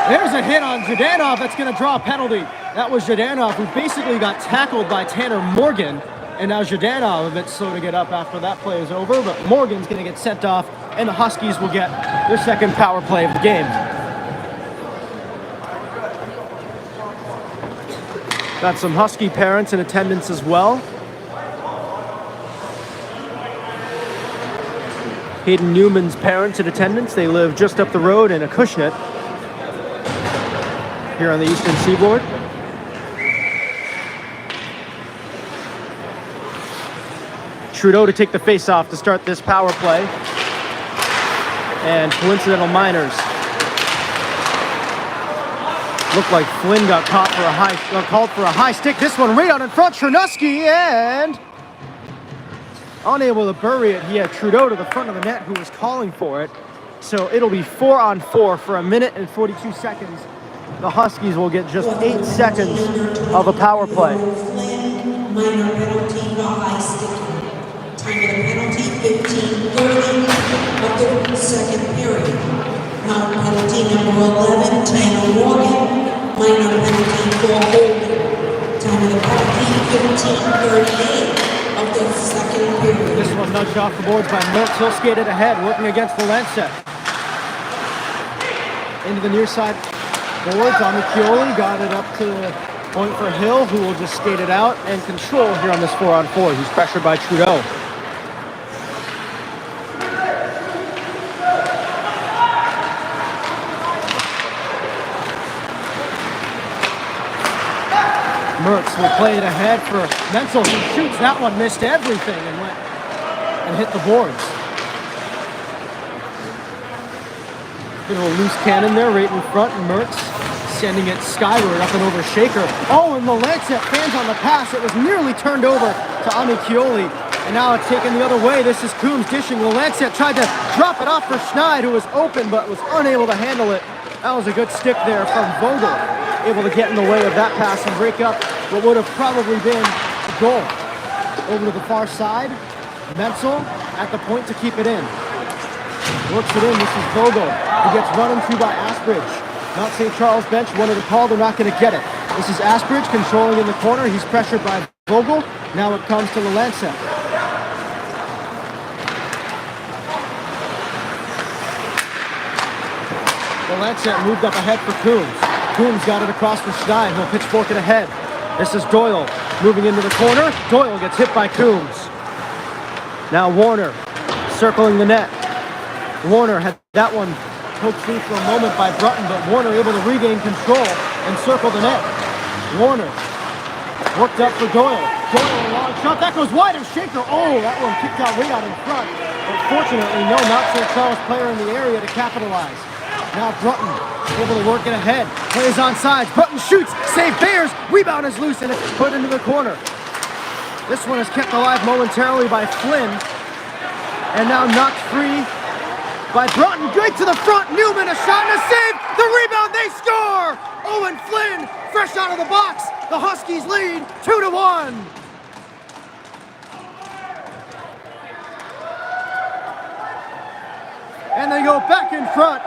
A: There's a hit on Zhdanov that's going to draw a penalty. That was Zhdanov, who basically got tackled by Tanner Morgan. And now Zhdanov a bit slow to get up after that play is over, but Morgan's going to get sent off, and the Huskies will get their second power play of the game. Got some Husky parents in attendance as well. Hayden Newman's parents in attendance. They live just up the road in Acushnet here on the Eastern Seaboard. Trudeau to take the face-off to start this power play. And coincidental minors. Looked like Flynn got called for a high stick. This one right out in front, Chernuski, and unable to bury it. He had Trudeau to the front of the net who was calling for it. So it'll be 4-on-4 for 1 minute and 42 seconds. The Huskies will get just 8 seconds of a power play.
B: Minor penalty for high sticking. Time of the penalty, 15:30 of the second period. Now penalty number 11, Tanner Morgan. Minor penalty for holding. Time of the penalty, 15:38 of the second period.
A: This one nudged off the boards by Mertz. He'll skated ahead, working against the Lancet. Into the near side boards on the Chioli. Got it up to the point for Hill, who will just skate it out and control here on this 4-on-4. He's pressured by Trudeau. Mertz will play it ahead for Menzel. He shoots that one, missed everything and went and hit the boards. Bit of a loose cannon there right in front, and Mertz sending it skyward up and over Shaker. Oh, and the Lancet fans on the pass. It was nearly turned over to Ami Chioli, and now it's taken the other way. This is Coombs dishing. The Lancet tried to drop it off for Schneid, who was open but was unable to handle it. That was a good stick there from Vogel, able to get in the way of that pass and break up what would have probably been a goal. Over to the far side, Menzel at the point to keep it in. Works it in, this is Vogel, who gets run into by Asbridge. Mount St. Charles bench wanted to call, they're not going to get it. This is Asbridge controlling in the corner, he's pressured by Vogel. Now it comes to the Lancet. The Lancet moved up ahead for Coombs. Coombs got it across for Schneid, he'll pitchfork it ahead. This is Doyle moving into the corner. Doyle gets hit by Coombs. Now Warner circling the net. Warner had that one poked through for a moment by Brunton, but Warner able to regain control and circle the net. Warner worked up for Doyle. Doyle Long shot, that goes wide of Shaker. Oh, that one kicked out way out in front. But fortunately, no Mount St. Charles player in the area to capitalize. Now Brunton able to work it ahead. Plays on sides. Brunton shoots. Save Bears. Rebound is loose and it's put into the corner. This one is kept alive momentarily by Flynn. And now knocked free by Brunton. Great to the front. Newman, a shot and a save. The rebound, they score! Owen Flynn, fresh out of the box. The Huskies lead 2-1. And they go back in front.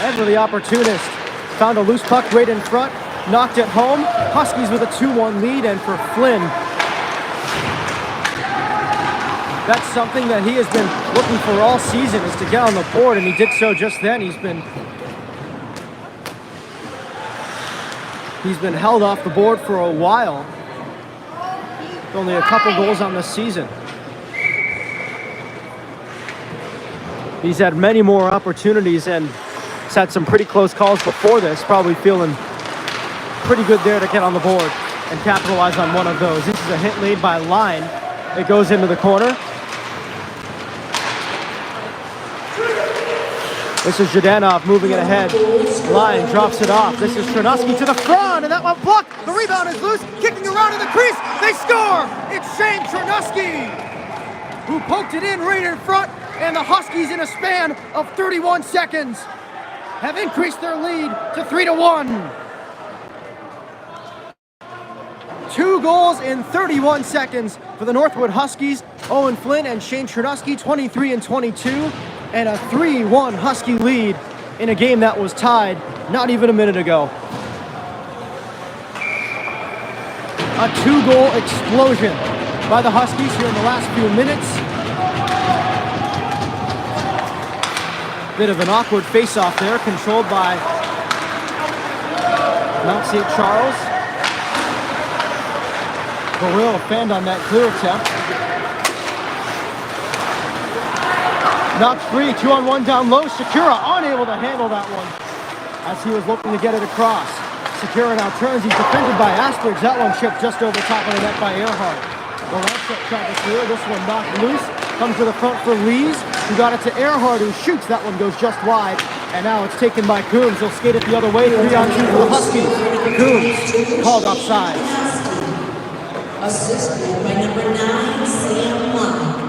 A: Ever the opportunist found a loose puck right in front, knocked it home. Huskies with a 2-1 lead, and for Flynn, that's something that he has been looking for all season, is to get on the board, and he did so just then. He's been held off the board for a while. With only a couple goals on the season. He's had many more opportunities and he's had some pretty close calls before this. Probably feeling pretty good there to get on the board and capitalize on one of those. This is a hit laid by Line. It goes into the corner. This is Zhdanov moving it ahead. Line drops it off. This is Chernovsky to the front, and that one blocked. The rebound is loose, kicking around in the crease. They score! It's Shane Chernovsky, who poked it in right in front, and the Huskies, in a span of 31 seconds, have increased their lead to 3-1. 2 goals in 31 seconds for the Northwood Huskies. Owen Flynn and Shane Chernovsky, 23 and 22. And a 3-1 Husky lead in a game that was tied not even a minute ago. A 2-goal explosion by the Huskies here in the last few minutes. Bit of an awkward face-off there, controlled by Mount St. Charles. Burrell fanned on that clear attempt. Knocked free, 2-on-1 down low. Shakira unable to handle that one as he was looking to get it across. Shakira now turns, he's defended by Asperge. That one chipped just over top of the net by Earhart. The left set tried to clear, this one knocked loose. Comes to the front for Lees, who got it to Earhart, who shoots. That one goes just wide, and now it's taken by Coombs. He'll skate it the other way, 3-on-2 for the Huskies. Coombs called offside.
B: Assisted by number 9, Sam Lyon.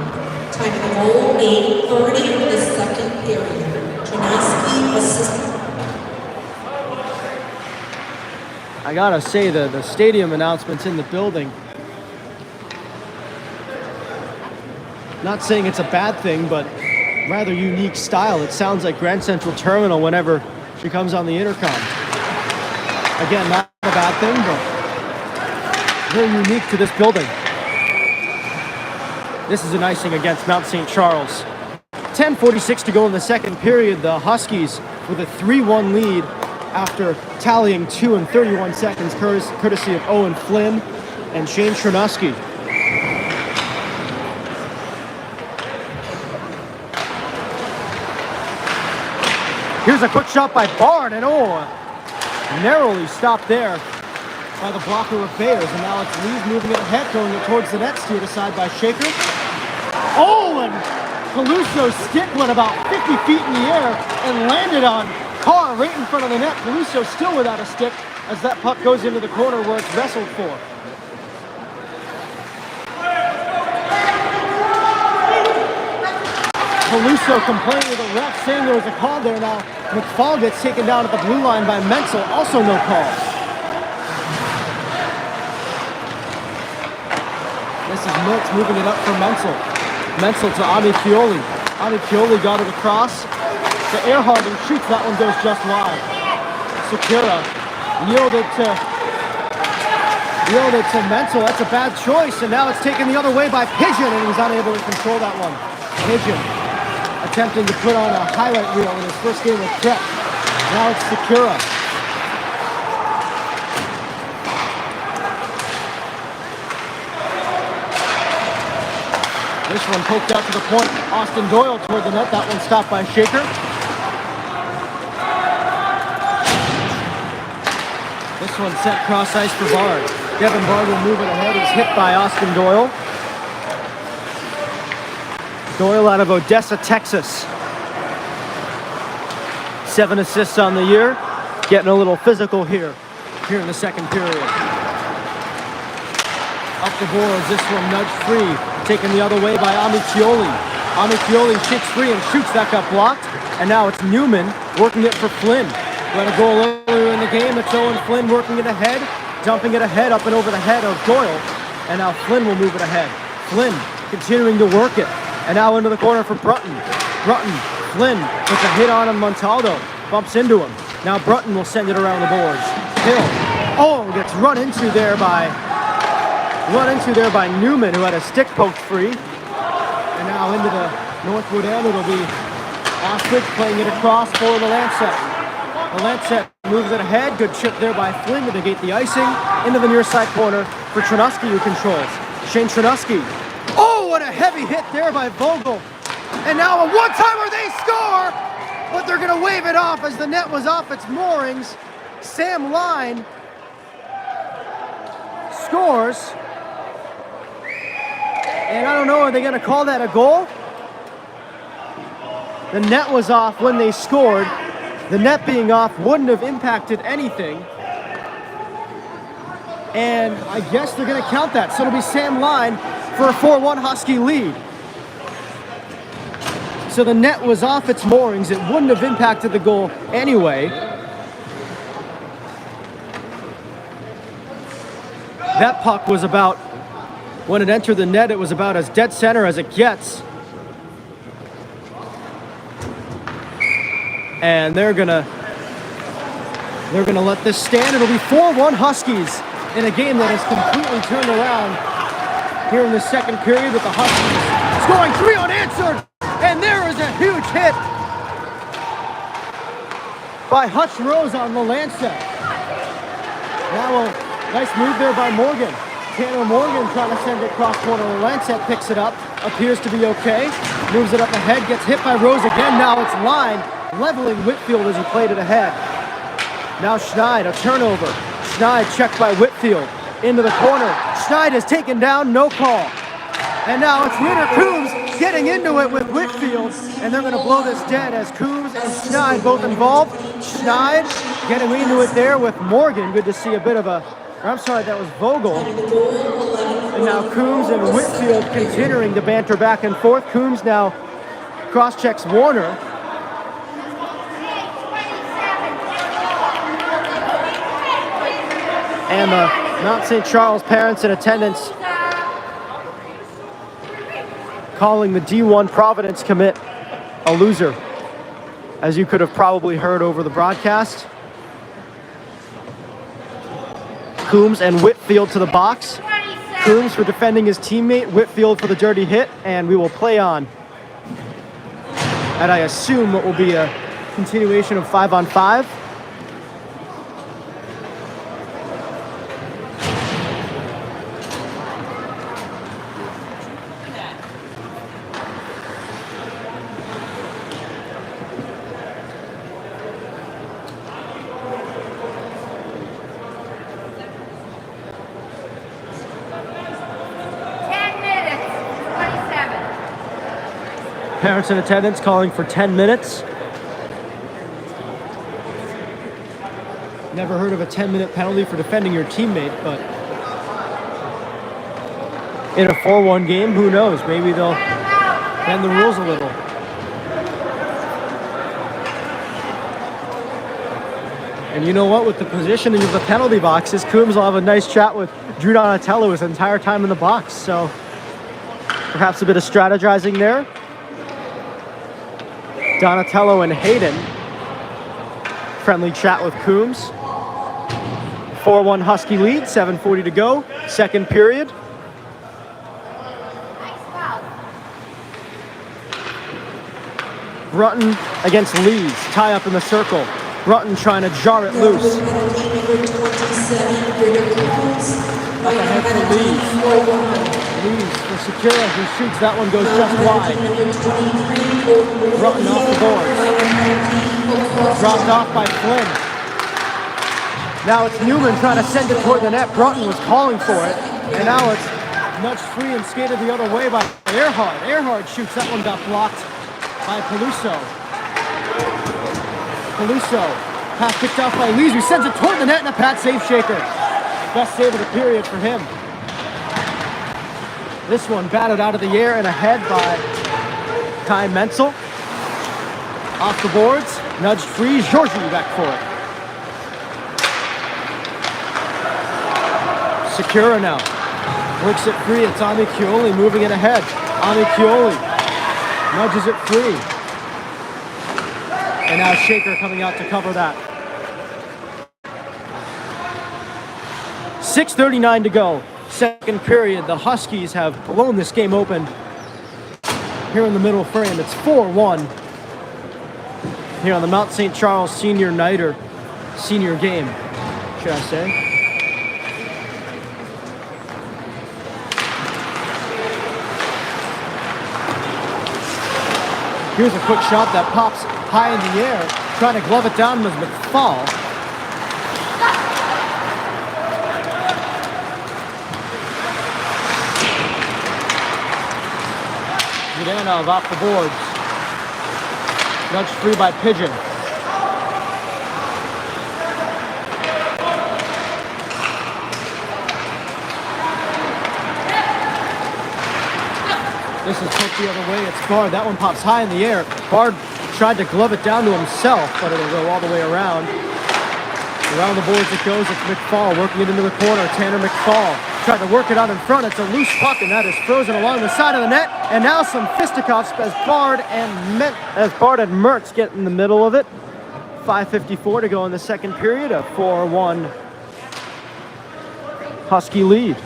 B: Time of the goal, 8:30 of the second period. Chernovsky assisted.
A: I gotta say, the stadium announcements in the building, not saying it's a bad thing, but rather unique style. It sounds like Grand Central Terminal whenever she comes on the intercom. Again, not a bad thing, but very unique to this building. This is an icing against Mount St. Charles. 10:46 to go in the second period. The Huskies with a 3-1 lead after tallying 2 in 31 seconds, courtesy of Owen Flynn and Shane Chernovsky. Here's a quick shot by Barn, and narrowly stopped there by the blocker of Bears. And now it's Lees moving it ahead, throwing it towards the net, steered aside by Shaker. And Peluso's stick went about 50 feet in the air and landed on Carr right in front of the net. Peluso still without a stick as that puck goes into the corner where it's wrestled for. Peluso complaining to the ref, saying there was a call there. Now McFall gets taken down at the blue line by Menzel, also no call. This is Miltz moving it up for Menzel. Menzel to Ami Pioli. Ami Pioli got it across to Earhart and shoots. That one goes just wide. Sakura yielded to Menzel. That's a bad choice, and now it's taken the other way by Pigeon, and he's unable to control that one. Pigeon attempting to put on a highlight reel in his first game with Prep. Now it's Sakura. This one poked out to the point. Austin Doyle toward the net. That one stopped by Shaker. This one sent cross ice for Bard. Devin Bard will move it ahead. He's hit by Austin Doyle. Doyle out of Odessa, Texas. 7 assists on the year. Getting a little physical here in the second period. Up the boards, this one nudged free. Taken the other way by Amichioli. Amichioli shakes free and shoots. That got blocked. And now it's Newman working it for Flynn. Got a goal earlier in the game. It's Owen Flynn working it ahead. Dumping it ahead up and over the head of Doyle. And now Flynn will move it ahead. Flynn continuing to work it. And now into the corner for Brutton. Flynn with a hit on him. Montaldo bumps into him. Now Brutton will send it around the boards. Hill. Oh, gets run into there by Newman, who had a stick poked free. And now into the Northwood end, it'll be Ostrich playing it across for the Lancet. The Lancet moves it ahead. Good chip there by Flynn to negate the icing. Into the near side corner for Trenusky, who controls. Shane Trenusky. Oh, what a heavy hit there by Vogel. And now a one-timer, they score! But they're going to wave it off as the net was off its moorings. Sam Line scores. And I don't know, are they going to call that a goal? The net was off when they scored. The net being off wouldn't have impacted anything. And I guess they're going to count that. So it'll be Sam Line for a 4-1 Husky lead. So the net was off its moorings. It wouldn't have impacted the goal anyway. That puck was about, when it entered the net, it was about as dead center as it gets. And they're gonna let this stand. It'll be 4-1 Huskies in a game that has completely turned around here in the second period with the Huskies scoring 3 unanswered. And there is a huge hit by Hutch Rose on the Lancet. Now a nice move there by Morgan. Tanner Morgan trying to send it cross corner. The Lancet picks it up, appears to be okay. Moves it up ahead, gets hit by Rose again. Now it's Line leveling Whitfield as he played it ahead. Now Schneid, a turnover. Schneid checked by Whitfield into the corner. Schneid is taken down, no call. And now it's Ritter Coombs getting into it with Whitfield, and they're going to blow this dead as Coombs and Schneid both involved. Schneid getting into it there with Morgan. Good to see a bit of a, I'm sorry, that was Vogel. And now Coombs and Whitfield continuing to banter back and forth. Coombs now cross-checks Warner. And the Mount St. Charles parents in attendance calling the D1 Providence commit a loser, as you could have probably heard over the broadcast. Coombs and Whitfield to the box. Coombs for defending his teammate, Whitfield for the dirty hit, and we will play on. And I assume what will be a continuation of 5-on-5. Parents in attendance calling for 10 minutes. Never heard of a 10-minute penalty for defending your teammate, but in a 4-1 game, who knows? Maybe they'll bend the rules a little. And you know what? With the positioning of the penalty boxes, Coombs will have a nice chat with Drew Donatello his entire time in the box. So perhaps a bit of strategizing there. Donatello and Hayden. Friendly chat with Coombs. 4-1 Husky lead, 7:40 to go. Second period. Brutton against Leeds. Tie up in the circle. Brutton trying to jar it loose. Up ahead for Leeds. Leaves for Secura, who shoots. That one goes just wide. Broughton off the boards. Dropped off by Flynn. Now it's Newman trying to send it toward the net. Broughton was calling for it. And now it's nudged free and skated the other way by Earhart. Earhart shoots. That one got blocked by Peluso. Peluso. Pass picked off by Lees, who sends it toward the net and a pad save shaker. Best save of the period for him. This one batted out of the air and ahead by Kai Menzel. Off the boards, nudged free, Georgie back for it. Secura now. Works it free, it's Ami Chioli moving it ahead. Ami Chioli nudges it free. And now Shaker coming out to cover that. 6:39 to go. Second period. The Huskies have blown this game open here in the middle frame. It's 4-1 here on the Mount St. Charles senior nighter, senior game, should I say. Here's a quick shot that pops high in the air. Trying to glove it down was McFall. Zhudanov off the boards. Nudged free by Pigeon. This is poked the other way. It's Bard. That one pops high in the air. Bard tried to glove it down to himself, but it'll go all the way around. Around the boards it goes. It's McFall working it into the corner. Tanner McFall tried to work it out in front. It's a loose puck, and that is frozen along the side of the net. And now some fisticuffs as Bard and Mertz get in the middle of it. 5:54 to go in the second period. A 4-1 Husky lead.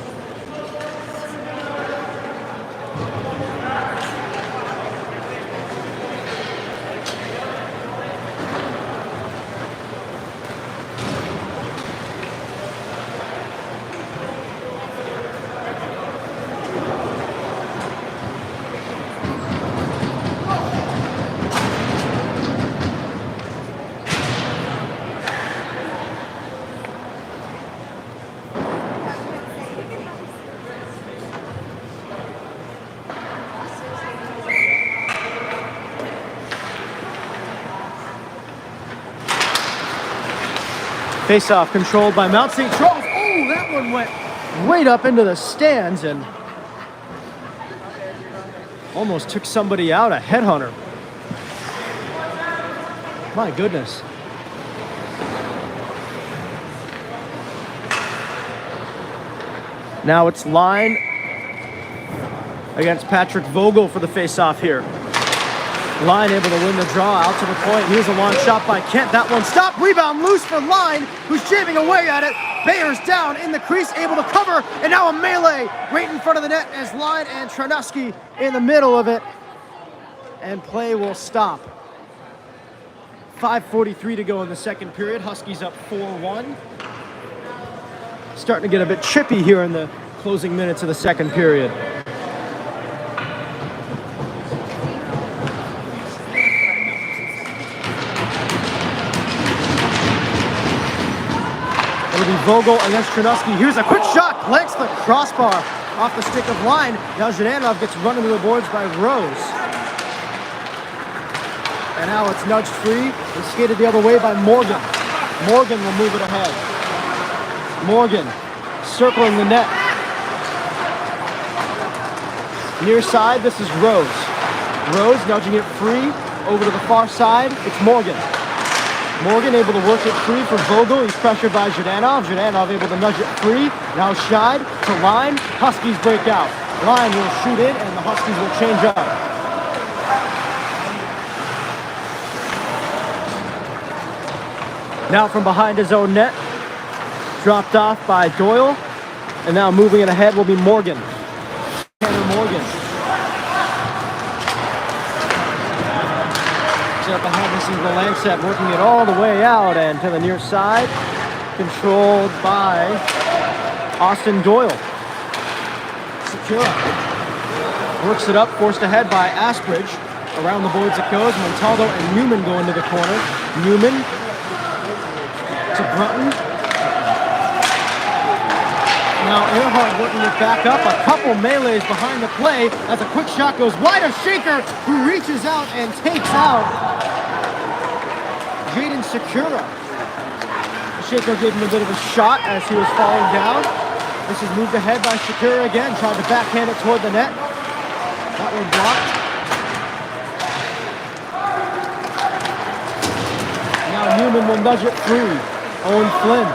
A: Face-off controlled by Mount St. Charles. Oh, that one went right up into the stands and almost took somebody out, a headhunter. My goodness. Now it's Line against Patrick Vogel for the face-off here. Line able to win the draw out to the point. Here's a long shot by Kent. That one stopped. Rebound loose for Line, who's jamming away at it. Bayer's down in the crease, able to cover. And now a melee right in front of the net as Line and Tranuski in the middle of it. And play will stop. 5:43 to go in the second period. Huskies up 4-1. Starting to get a bit chippy here in the closing minutes of the second period. It'll be Vogel against Tranuski. Here's a quick shot. Blanks the crossbar off the stick of Line. Now Zhudanov gets run into the boards by Rose. And now it's nudged free and skated the other way by Morgan. Morgan will move it ahead. Morgan circling the net. Near side, this is Rose. Rose nudging it free over to the far side. It's Morgan. Morgan able to work it free for Vogel. He's pressured by Zhudanov. Zhudanov able to nudge it free. Now Scheid to Line. Huskies break out. Line will shoot in and the Huskies will change up. Now from behind his own net. Dropped off by Doyle. And now moving it ahead will be Morgan. Tanner Morgan. Up ahead, this is the Lancet working it all the way out and to the near side. Controlled by Austin Doyle. Shakura works it up, forced ahead by Asbridge. Around the boards it goes. Montaldo and Newman go into the corner. Newman to Brunton. Now Earhart working it back up. A couple melees behind the play as a quick shot goes wide of Shaker, who reaches out and takes out Jaden Shakura. Shaker gave him a bit of a shot as he was falling down. This is moved ahead by Shakura again. Tried to backhand it toward the net. That one blocked. Now Newman will nudge it through. Owen Flynn.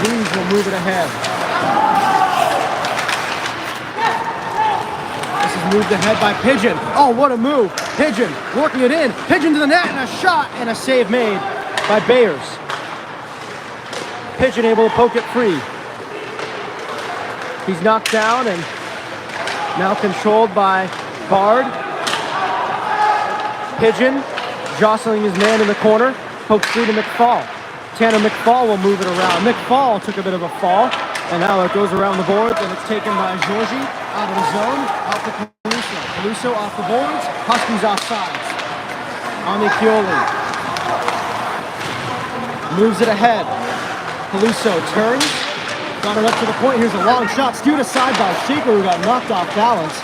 A: Lees will move it ahead. This is moved ahead by Pigeon. Oh, what a move. Pigeon working it in. Pigeon to the net and a shot and a save made by Bayers. Pigeon able to poke it free. He's knocked down and now controlled by Bard. Pigeon jostling his man in the corner. Pokes free to McFall. Tanner McFall will move it around. McFall took a bit of a fall, and now it goes around the boards, and it's taken by Georgie out of the zone, out to Caruso. Caruso off the boards, Huskies offsides. Amichioli moves it ahead. Caruso turns, got it up to the point. Here's a long shot, skewed aside by Shaker, who got knocked off balance.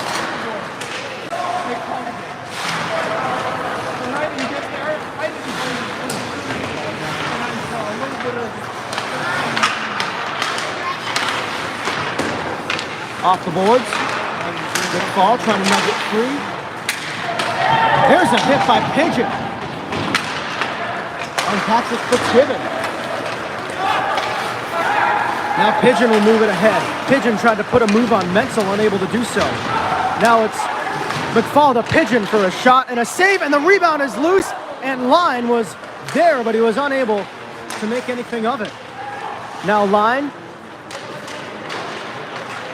A: Off the boards. Good ball, trying to nudge it free. There's a hit by Pigeon. On Patrick Fitzgibbon. Now Pigeon will move it ahead. Pigeon tried to put a move on Menzel, unable to do so. Now it's McFall to Pigeon for a shot and a save, and the rebound is loose, and Line was there, but he was unable to make anything of it. Now Line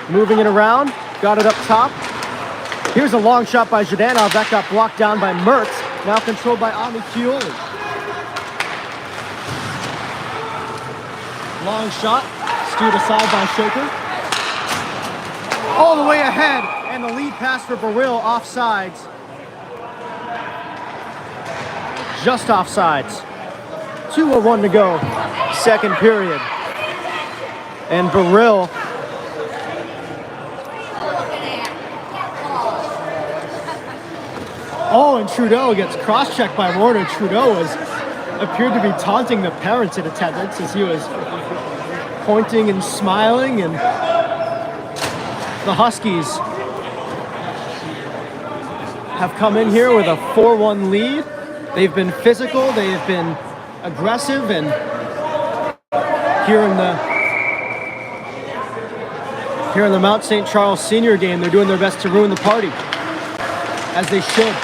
A: moving it around, got it up top. Here's a long shot by Zhdanov. That got blocked down by Mertz. Now controlled by Amichioli. Long shot, skewed aside by Shaker. All the way ahead, and the lead pass for Burrill offsides. Just offsides. 2:01 to go, second period. And Burrill and Trudeau gets cross-checked by Warner. Trudeau appeared to be taunting the parents in attendance as he was pointing and smiling, and the Huskies have come in here with a 4-1 lead. They've been physical, they have been aggressive, and here in the Mount St. Charles senior game, they're doing their best to ruin the party, as they should.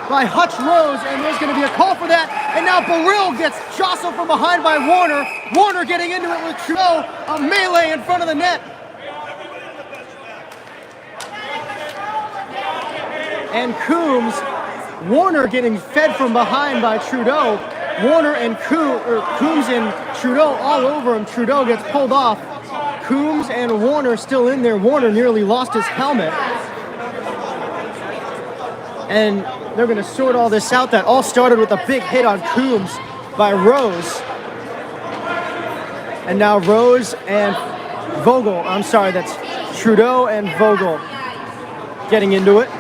A: By Hutch Rose, and there's going to be a call for that, and now Burrill gets jostled from behind by Warner. Warner getting into it with Trudeau, a melee in front of the net. And Coombs, Warner getting fed from behind by Trudeau. Warner and Coombs and Trudeau all over him. Trudeau gets pulled off. Coombs and Warner still in there. Warner nearly lost his helmet. And they're going to sort all this out. That all started with a big hit on Coombs by Rose. And now Rose and Vogel, I'm sorry, that's Trudeau and Vogel getting into it.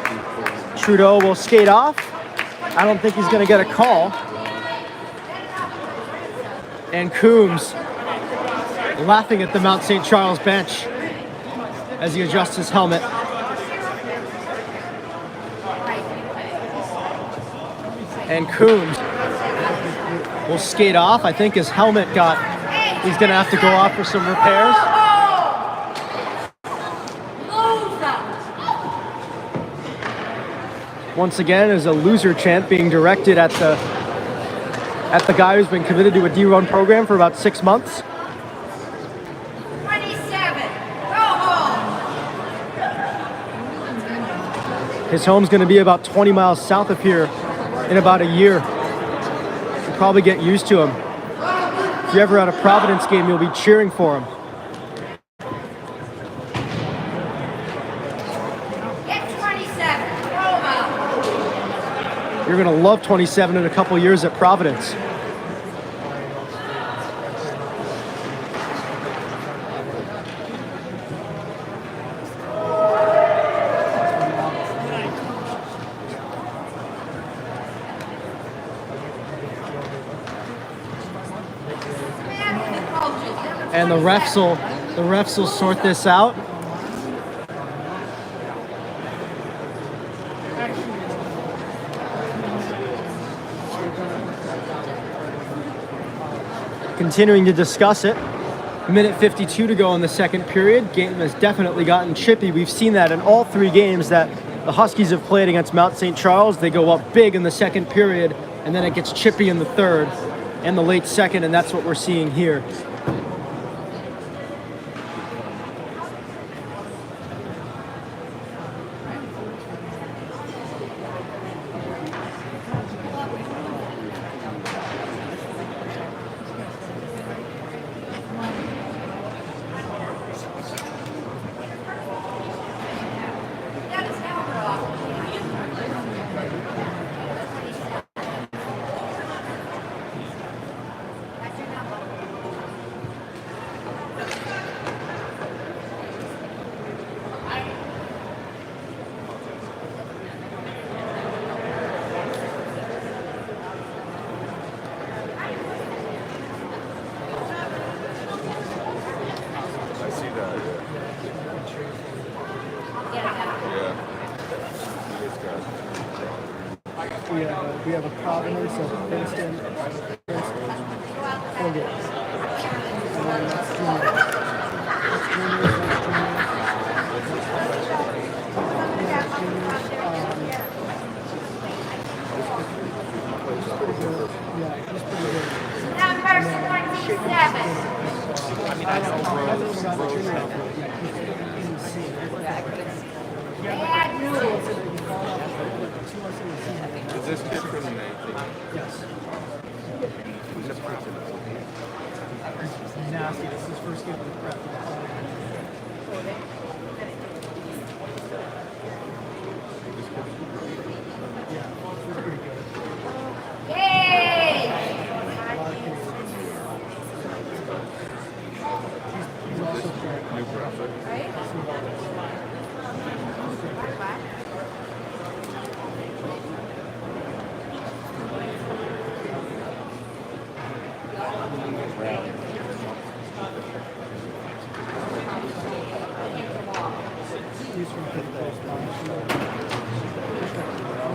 A: Trudeau will skate off. I don't think he's going to get a call. And Coombs laughing at the Mount St. Charles bench as he adjusts his helmet. And Coombs will skate off. I think his helmet he's going to have to go off for some repairs. Once again, is a loser chant being directed at the guy who's been committed to a D1 program for about 6 months.
E: 27, go home.
A: His home's going to be about 20 miles south of here in about a year. You'll probably get used to him. If you're ever at a Providence game, you'll be cheering for him. You're going to love 27 in a couple years at Providence. And the refs will sort this out. Continuing to discuss it. Minute 52 to go in the second period. Game has definitely gotten chippy. We've seen that in all three games that the Huskies have played against Mount St. Charles. They go up big in the second period, and then it gets chippy in the third and the late second, and that's what we're seeing here. We have a Providence, a Princeton, four games. And then that's junior. That's juniors, yeah, he's pretty good.
E: Number 27.
A: I haven't forgotten the junior outfit.
C: Is this kid from the 19?
A: Yes. Nasty. This is his first game of the prep. Yeah, he's pretty good.
E: Yay!
A: He's also great.
C: New prospect.
A: He's from pretty close by. I'm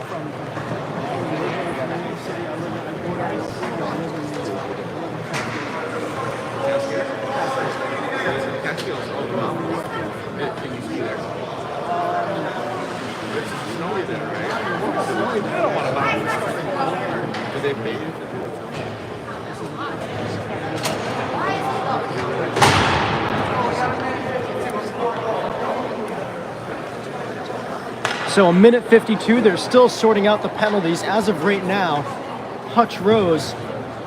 A: from city. I live in
C: Catskills. Oh, wow. Can you see there? It's snowy there, right? They don't want to buy it. Do they pay you to do it?
A: So a minute 52, they're still sorting out the penalties. As of right now, Hutch Rose,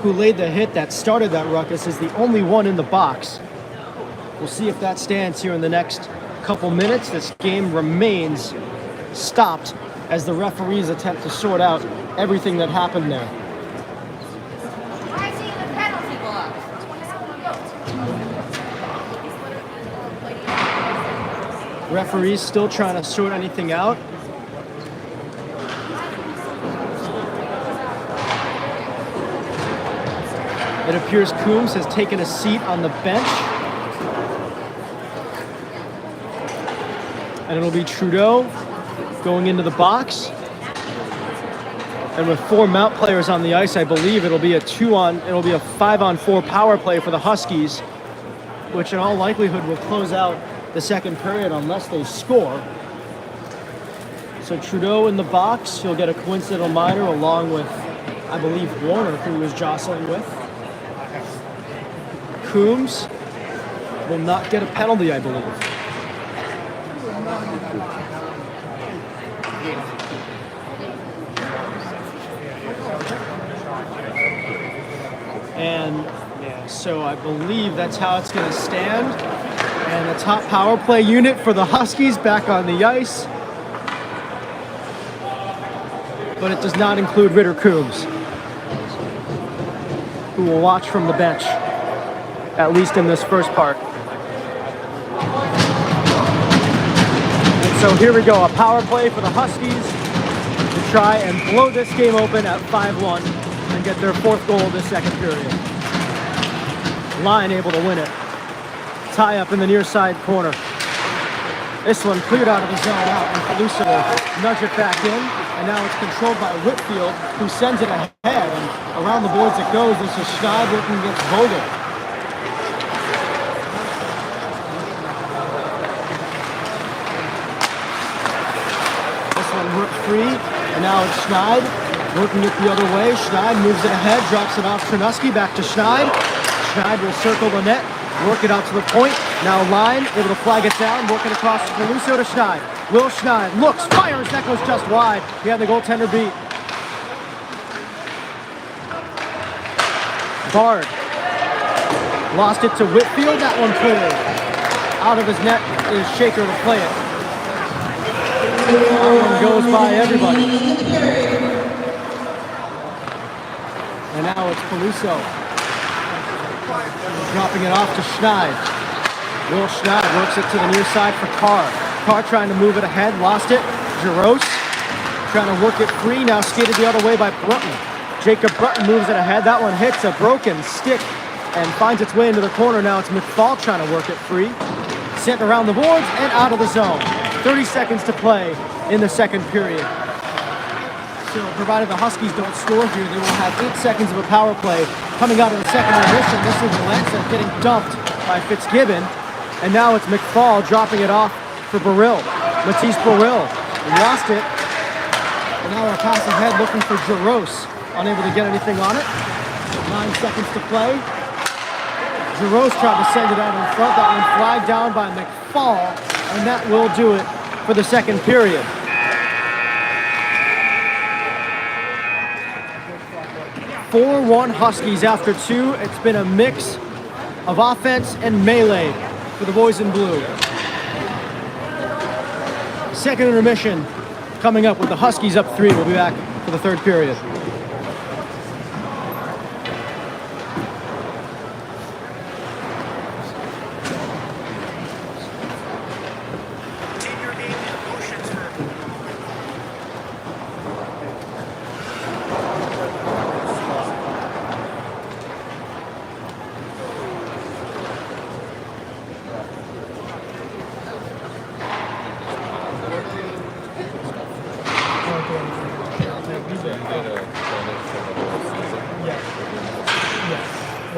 A: who laid the hit that started that ruckus, is the only one in the box. We'll see if that stands here in the next couple minutes. This game remains stopped as the referees attempt to sort out everything that happened there.
E: I see the penalty book.
A: Referees still trying to sort anything out. It appears Coombs has taken a seat on the bench. And it'll be Trudeau going into the box. And with four Mount players on the ice, I believe it'll be a 5-on-4 power play for the Huskies, which in all likelihood will close out the second period unless they score. So Trudeau in the box, he'll get a coincidental minor along with, I believe, Warner, who he was jostling with. Coombs will not get a penalty, I believe. And so I believe that's how it's going to stand. And the top power play unit for the Huskies back on the ice. But it does not include Ritter Coombs, who will watch from the bench, at least in this first part. And so here we go, a power play for the Huskies to try and blow this game open at 5-1 and get their 4th goal of this second period. Line able to win it. Tie up in the near side corner. This one cleared out of the zone out, and Calusa will nudge it back in. And now it's controlled by Whitfield, who sends it ahead. And around the boards it goes. This is Schneid working against Vogel. This one worked free, and now it's Schneid working it the other way. Schneid moves it ahead, drops it off Chernuski, back to Schneid. Schneid will circle the net, work it out to the point. Now Line able to flag it down, working across Caluso to Schneid. Will Schneid looks, fires, that goes just wide. He had the goaltender beat. Bard lost it to Whitfield, that one cleared. Out of his net is Shaker to play it. That one goes by everybody. And now it's Caluso dropping it off to Schneid. Will Schneid works it to the near side for Carr. Carr trying to move it ahead, lost it. Jaros trying to work it free, now skated the other way by Brunton. Jacob Brunton moves it ahead. That one hits a broken stick and finds its way into the corner. Now it's McFall trying to work it free. Sent around the boards and out of the zone. 30 seconds to play in the second period. So provided the Huskies don't score here, they will have 8 seconds of a power play coming out of the second intermission. This is Lancet getting dumped by Fitzgibbon. And now it's McFall dropping it off for Burrill. Matisse Burrill lost it. And now a pass ahead looking for Jaros. Unable to get anything on it. 9 seconds to play. Jaros tried to send it out in front. That one flagged down by McFall. And that will do it for the second period. 4-1 Huskies after 2. It's been a mix of offense and melee for the boys in blue. Second intermission coming up with the Huskies up 3. We'll be back for the third period.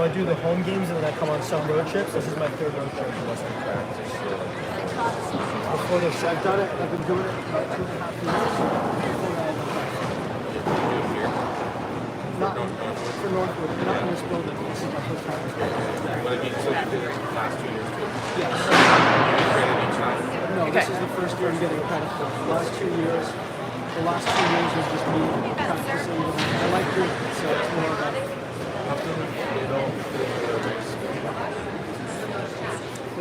A: I do the home games and then I come on some road trips. This is my 3rd road trip. Before this, I've done it. I've been doing it for about 2.5 years. Not for Northwood, not in this building. This is my first time.
C: But I mean, so you did it the last 2 years too?
A: Yes. No, this is the first year I'm getting credit for. The last 2 years was just me practicing. I like doing it, so it's more about it.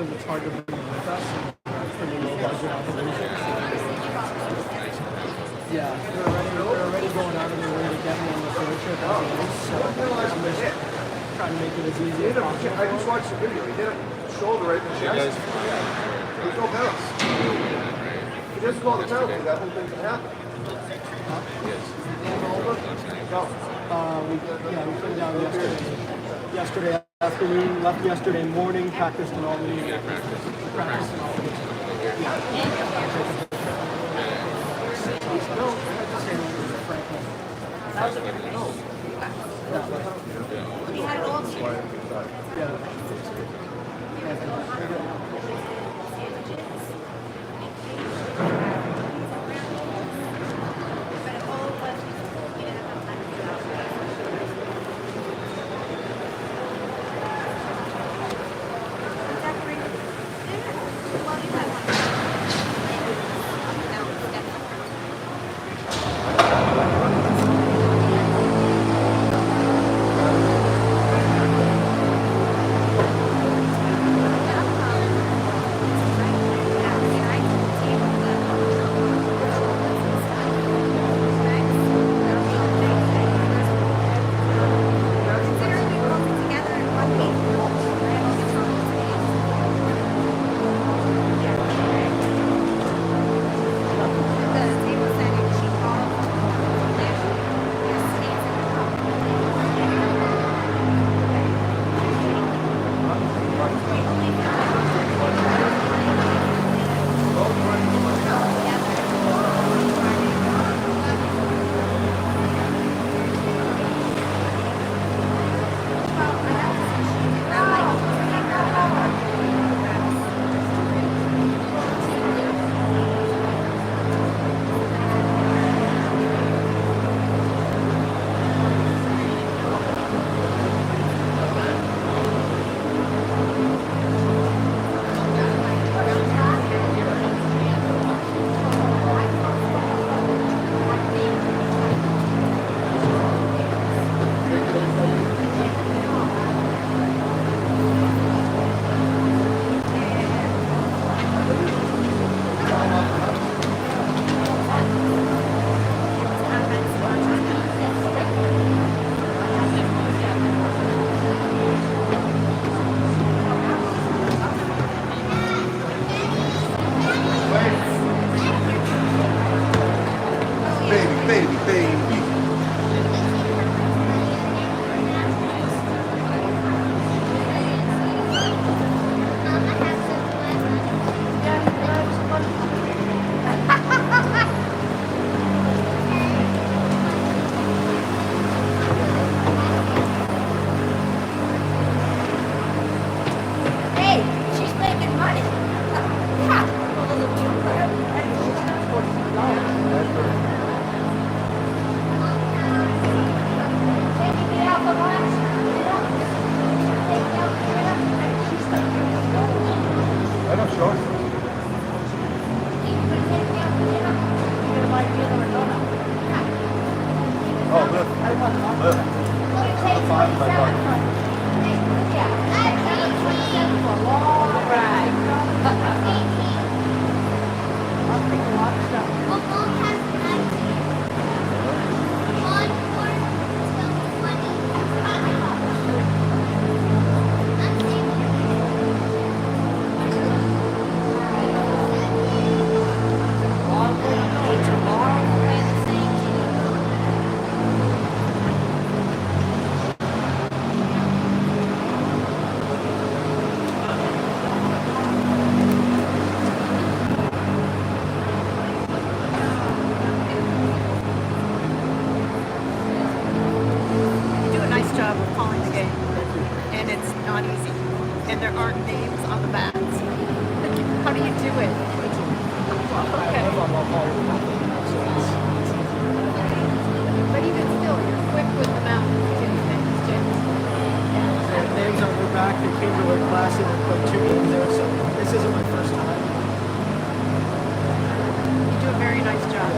A: It's hard to bring them with us for the low budget operations. Yeah, they're already going out of their way to get me on the road trip as it is, so I'm just trying to make it as easy as possible.
F: I just watched the video. He hit it shoulder right in the chest. There's no penalty. He doesn't call the penalty. That whole thing can happen. No.
A: We put it down yesterday afternoon, left yesterday morning, practiced in all the practice and all the
E: We had it all
F: baby, baby.
E: Hey, she's making money. Yeah. Taking me out for lunch. Take me out for dinner.
F: I don't show it.
E: You gonna take me out for dinner? You gonna buy dinner or donut?
F: Oh, look. Look.
E: Well, it takes 27 for. Yeah. 27 for a long ride. I'll take a lot of stuff. Long way to go. It's a long way to St.
G: You do a nice job of calling the game, and it's not easy. And there aren't names on the bats. How do you do it? Okay. But even still, you're quick with the mountain too, things too.
A: Names on their back. They came to our class and played 2 games there, so this isn't my first time.
G: You do a very nice job.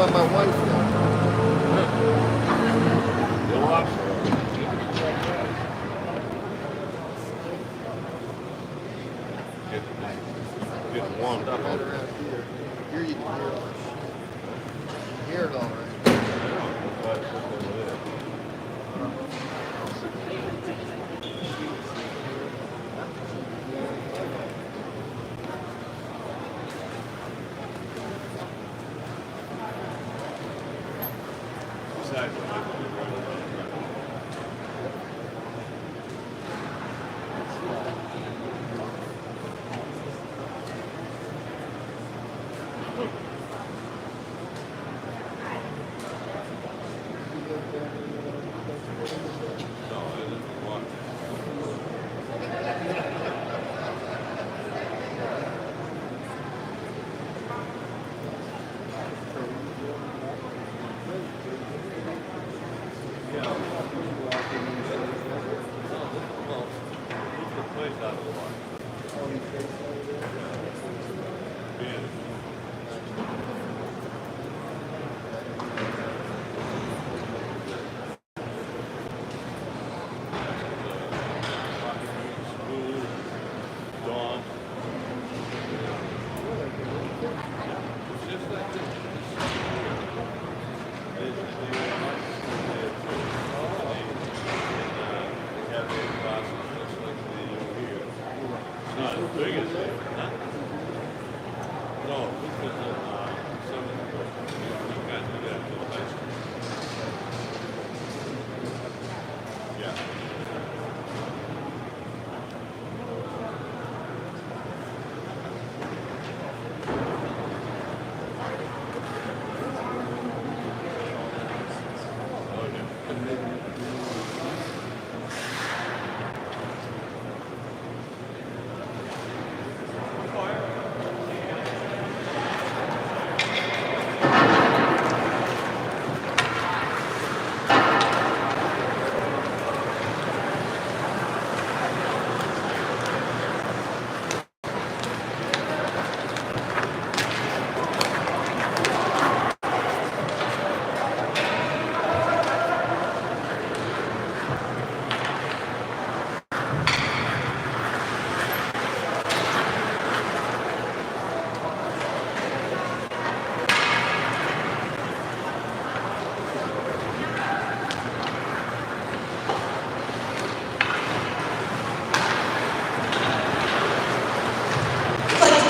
D: by my wife now.
C: Getting warmed up over there.
D: Here you can hear it all right.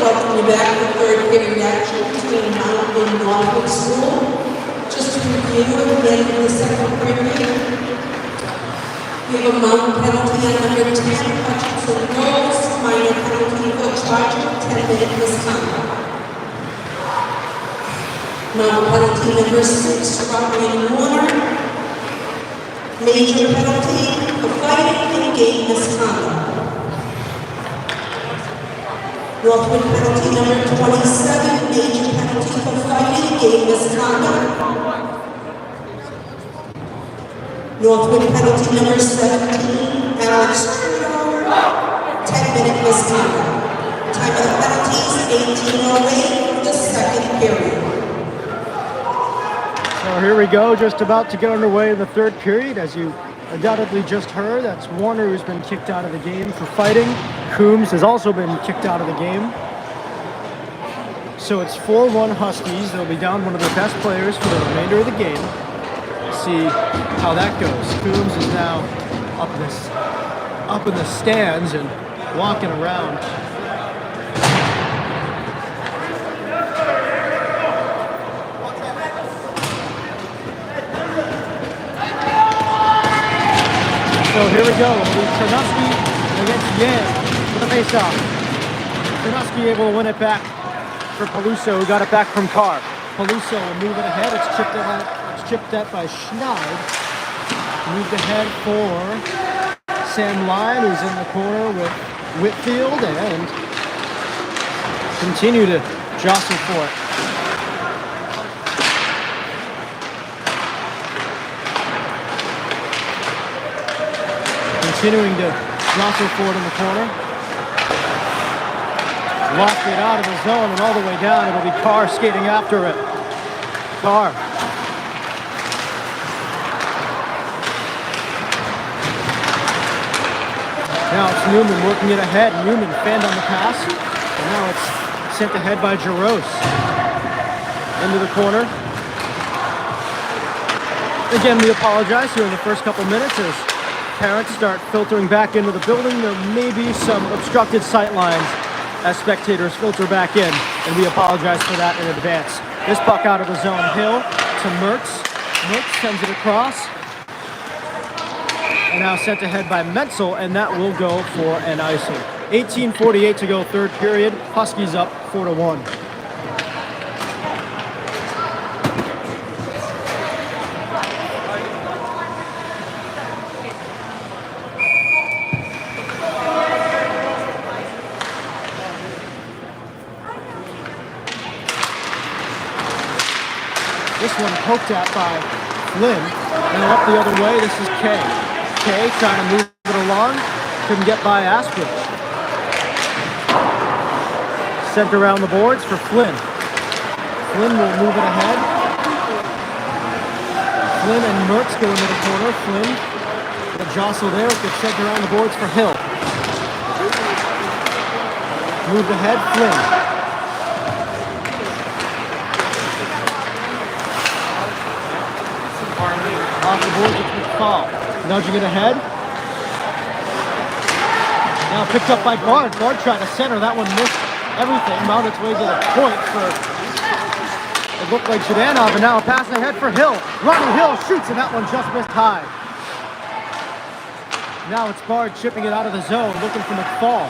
B: Welcome you back to the third period action between Mount and Northwood School. Just to review at the end of the second period, we have a Mount penalty on number 10, Hutchinson Rose, minor penalty for charge of 10-minute misconduct. Mount penalty number 6, Robert Warner, major penalty for fighting and game misconduct. Northwood penalty number 27, major penalty for fighting, game misconduct. Northwood penalty number 17, Alex Trudeau, 10-minute misconduct. Time of the penalties, 18:08, the second period.
A: So here we go, just about to get underway in the third period. As you undoubtedly just heard, that's Warner who's been kicked out of the game for fighting. Coombs has also been kicked out of the game. So it's 4-1 Huskies. They'll be down one of their best players for the remainder of the game. We'll see how that goes. Coombs is now up in the stands and walking around. So here we go. It'll be Chernuski against Yang for the face-off. Chernuski able to win it back for Peluso, who got it back from Carr. Peluso will move it ahead. It's chipped at by Schneid. Moved ahead for Sam Lyon, who's in the corner with Whitfield, and continue to jostle for it. Continuing to jostle forward in the corner. Lost it out of the zone and all the way down. It'll be Carr skating after it. Carr. Now it's Newman working it ahead. Newman fanned on the pass. And now it's sent ahead by Jaros. Into the corner. Again, we apologize here in the first couple minutes as parents start filtering back into the building. There may be some obstructed sight lines as spectators filter back in, and we apologize for that in advance. This puck out of the zone. Hill to Mertz. Mertz sends it across. And now sent ahead by Menzel, and that will go for an icing. 18:48 to go, third period. Huskies up 4-1. This one poked at by Flynn. Now up the other way, this is Kay. Kay trying to move it along. Couldn't get by Asper. Sent around the boards for Flynn. Flynn will move it ahead. Flynn and Mertz go into the corner. Flynn, the jostle there, gets sent around the boards for Hill. Moved ahead, Flynn. Off the boards, it's McFall. Nudging it ahead. Now picked up by Bard. Bard tried to center. That one missed everything. Mounted its way to the point for, it looked like Zhdanov, and now a pass ahead for Hill. Ronnie Hill shoots, and that one just missed high. Now it's Bard chipping it out of the zone, looking for McFall.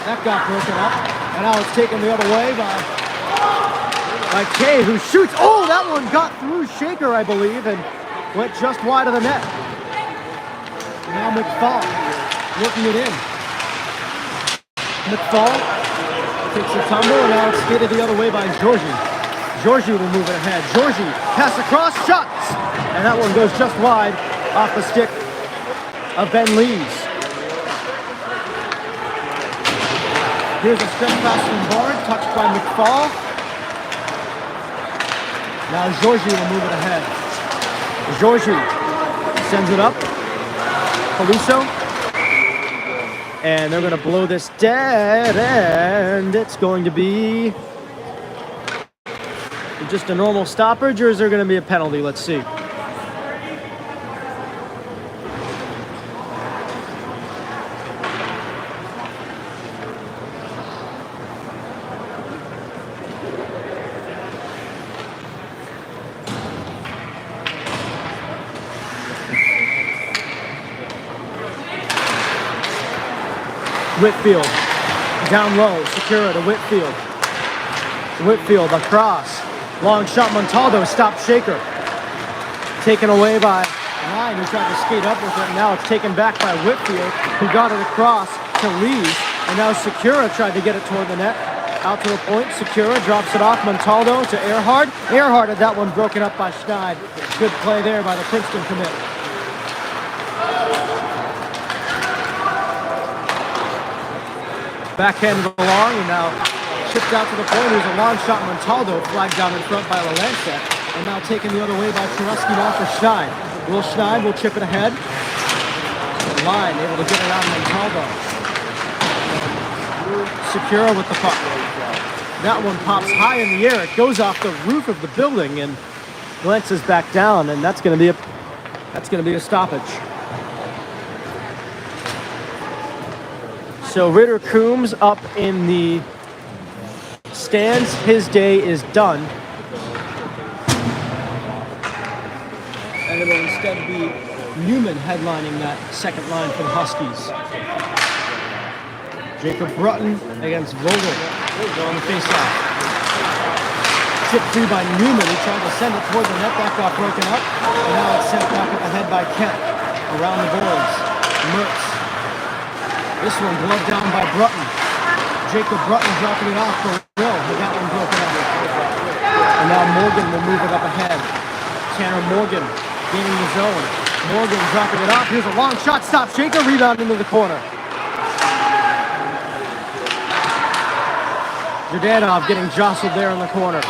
A: That got broken up, and now it's taken the other way by Kay, who shoots. Oh, that one got through Shaker, I believe, and went just wide of the net. Now McFall working it in. McFall takes a tumble, and now it's skated the other way by Georgie. Georgie will move it ahead. Georgie, pass across, shots! And that one goes just wide off the stick of Ben Lees. Here's a stretch pass from Bard, touched by McFall. Now Georgie will move it ahead. Georgie sends it up. Caluso. And they're going to blow this dead, and it's going to be just a normal stoppage, or is there going to be a penalty? Let's see. Whitfield, down low, Secura to Whitfield. Whitfield across, long shot, Montaldo stopped Shaker. Taken away by Ryan, who tried to skate up with it, and now it's taken back by Whitfield, who got it across to Lees, and now Secura tried to get it toward the net. Out to the point, Secura drops it off, Montaldo to Earhart. Earhart had that one broken up by Schneid. Good play there by the Princeton commit. Backhanded along, and now chipped out to the point. There's a long shot. Montaldo flagged down in front by Lalanza, and now taken the other way by Cherusky now for Schneid. Will Schneid will chip it ahead. Line able to get around Montaldo. Secura with the puck. That one pops high in the air. It goes off the roof of the building and glances back down, and that's going to be a stoppage. So Ritter Coombs up in the stands. His day is done. And it will instead be Newman headlining that second line for the Huskies. Jacob Brutton against Vogel on the faceoff. Chipped free by Newman. He tried to send it toward the net. That got broken up. And now it's sent back up ahead by Kent. Around the boards. Mertz. This one gloved down by Brutton. Jacob Brutton dropping it off for Will. He got one broken up. And now Morgan will move it up ahead. Tanner Morgan gaining the zone. Morgan dropping it off. Here's a long shot. Stop Shaker. Rebound into the corner. Zhdanov getting jostled there in the corner.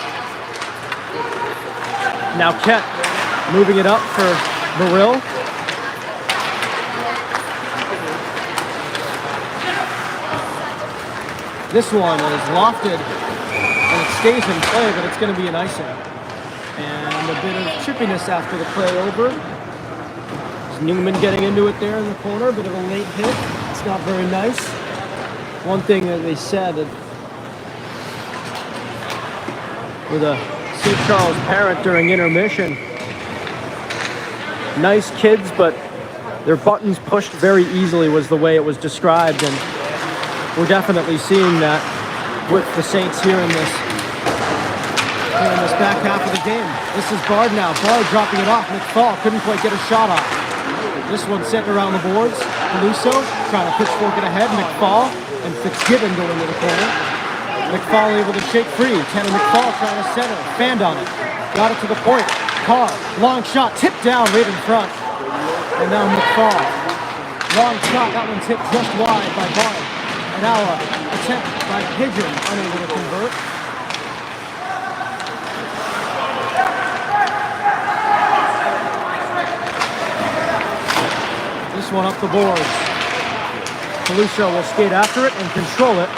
A: Now Kett moving it up for Burrill. This one is lofted and it stays in play, but it's going to be an icing. And a bit of chippiness after the play over. There's Newman getting into it there in the corner, bit of a late hit. It's not very nice. One thing that they said that with a St. Charles parent during intermission, nice kids, but their buttons pushed very easily was the way it was described, and we're definitely seeing that with the Saints here in this back half of the game. This is Bard now. Bard dropping it off. McFall couldn't quite get a shot off. This one sent around the boards. Peluso trying to pitchfork it ahead. McFall and Fitzgibbon going to the corner. McFall able to shake free. Tanner McFall trying to center. Fanned on it. Got it to the point. Carr, long shot, tipped down right in front. And now McFall. Long shot, that one's hit just wide by Bard. And now an attempt by Pigeon, unable to convert. This one up the boards. Peluso will skate after it and control it,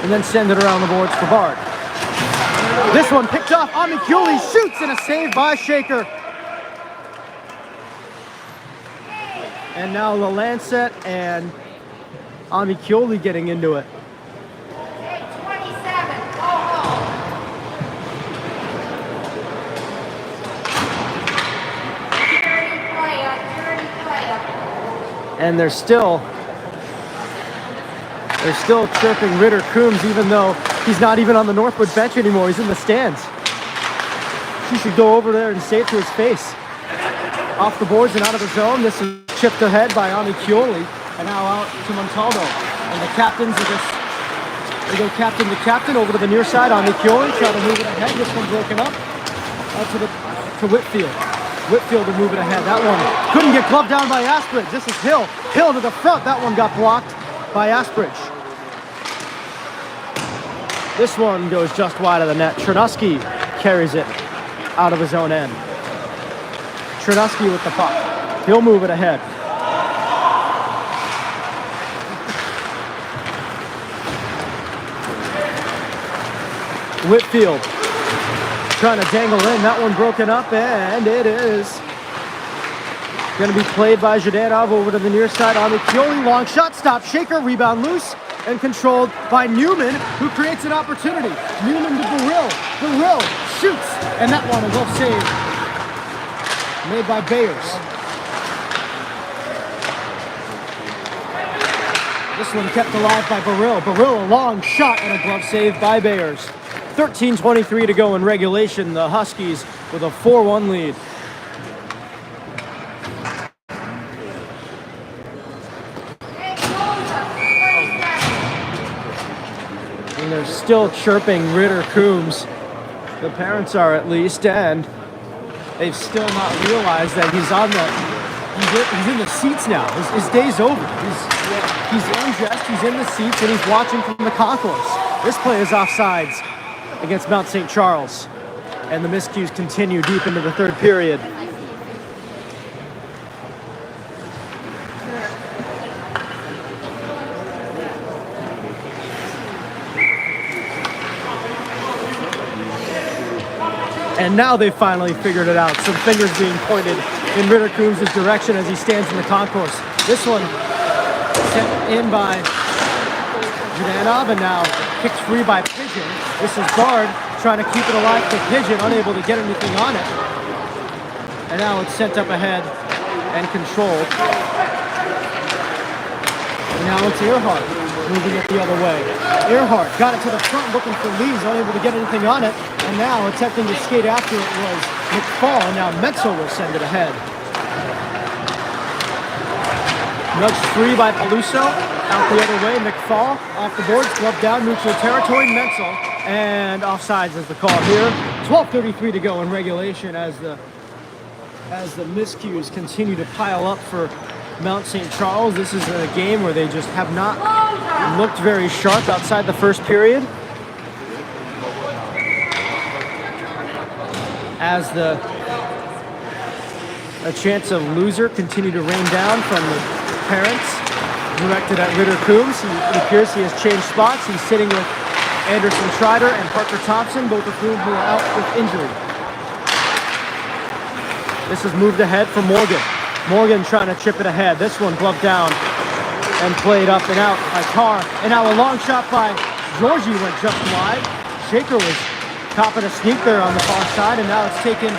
A: and then send it around the boards for Bard. This one picked off. Amiculi shoots and a save by Shaker. And now LaLancette and Amiculi getting into it.
E: Okay, 27, go home. Dirty play.
A: And they're still chirping Ritter Coombs, even though he's not even on the Northwood bench anymore. He's in the stands. She should go over there and say it to his face. Off the boards and out of the zone. This is chipped ahead by Amiculi. And now out to Montaldo. And the captains are just, they go captain to captain over to the near side. Amiculi try to move it ahead. This one broken up. Out to Whitfield. Whitfield to move it ahead. That one couldn't get gloved down by Asbridge. This is Hill. Hill to the front. That one got blocked by Asbridge. This one goes just wide of the net. Chernuski carries it out of his own end. Chernuski with the puck. He'll move it ahead. Whitfield trying to dangle in. That one broken up, and it is going to be played by Zhdanov over to the near side. Amiculi, long shot, stop, Shaker, rebound loose, and controlled by Newman, who creates an opportunity. Newman to Burrill. Burrill shoots, and that one, a glove save made by Bayers. This one kept alive by Burrill. Burrill, a long shot and a glove save by Bayers. 13:23 to go in regulation. The Huskies with a 4-1 lead. And they're still chirping Ritter Coombs. The parents are, at least, and they've still not realized that he's in the seats now. His day's over. He's undressed, he's in the seats, and he's watching from the concourse. This play is offsides against Mount St. Charles, and the miscues continue deep into the third period. And now they finally figured it out. Some fingers being pointed in Ritter Coombs' direction as he stands in the concourse. This one sent in by Zhdanov, and now kicked free by Pigeon. This is Bard trying to keep it alive to Pigeon, unable to get anything on it. And now it's sent up ahead and controlled. And now it's Earhart moving it the other way. Earhart got it to the front looking for Lees, unable to get anything on it. And now attempting to skate after it was McFall, and now Metzel will send it ahead. Nudged free by Peluso, out the other way, McFall off the boards, glove down, neutral territory, Metzel, and offsides is the call here. 12:33 to go in regulation as the miscues continue to pile up for Mount St. Charles. This is a game where they just have not looked very sharp outside the first period. as a chance of loser continue to rain down from the parents directed at Ritter Coombs. It appears he has changed spots. He's sitting with Anderson Schreider and Parker Thompson, both of whom who are out with injury. This is moved ahead for Morgan. Morgan trying to chip it ahead. This one gloved down and played up and out by Carr. And now a long shot by Georgie went just wide. Shaker was copping a sneak there on the far side, and now it's taken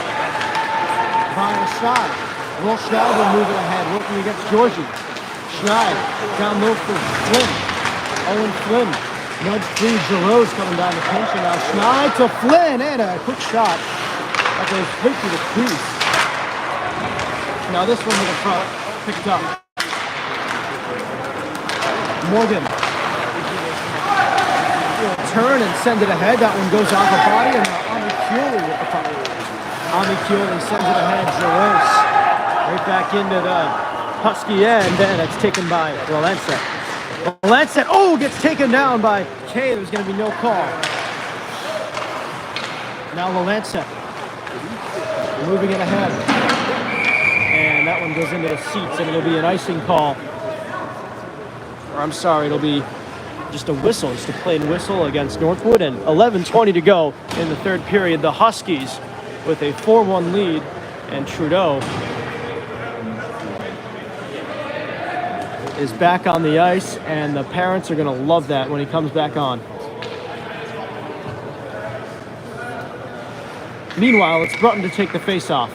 A: by Schneid. Will Schneid will move it ahead, working against Georgie. Schneid down low for Flynn. Owen Flynn. Nudge free. Giroux's coming down the pinch, and now Schneid to Flynn, and a quick shot that goes straight to the crease. Now this one with the front picked up. Morgan will turn and send it ahead. That one goes off the body, and Ami Keeley with the puck. Ami Keeley sends it ahead. Giroux right back into the Husky end, and it's taken by Valencia. Valencia, gets taken down by Kay. There's going to be no call. Now Valencia moving it ahead. And that one goes into the seats, and it'll be an icing call. Or I'm sorry, it'll be just a whistle, just a plain whistle against Northwood. And 11:20 to go in the third period. The Huskies with a 4-1 lead, and Trudeau is back on the ice, and the parents are going to love that when he comes back on. Meanwhile, it's Brutton to take the face-off.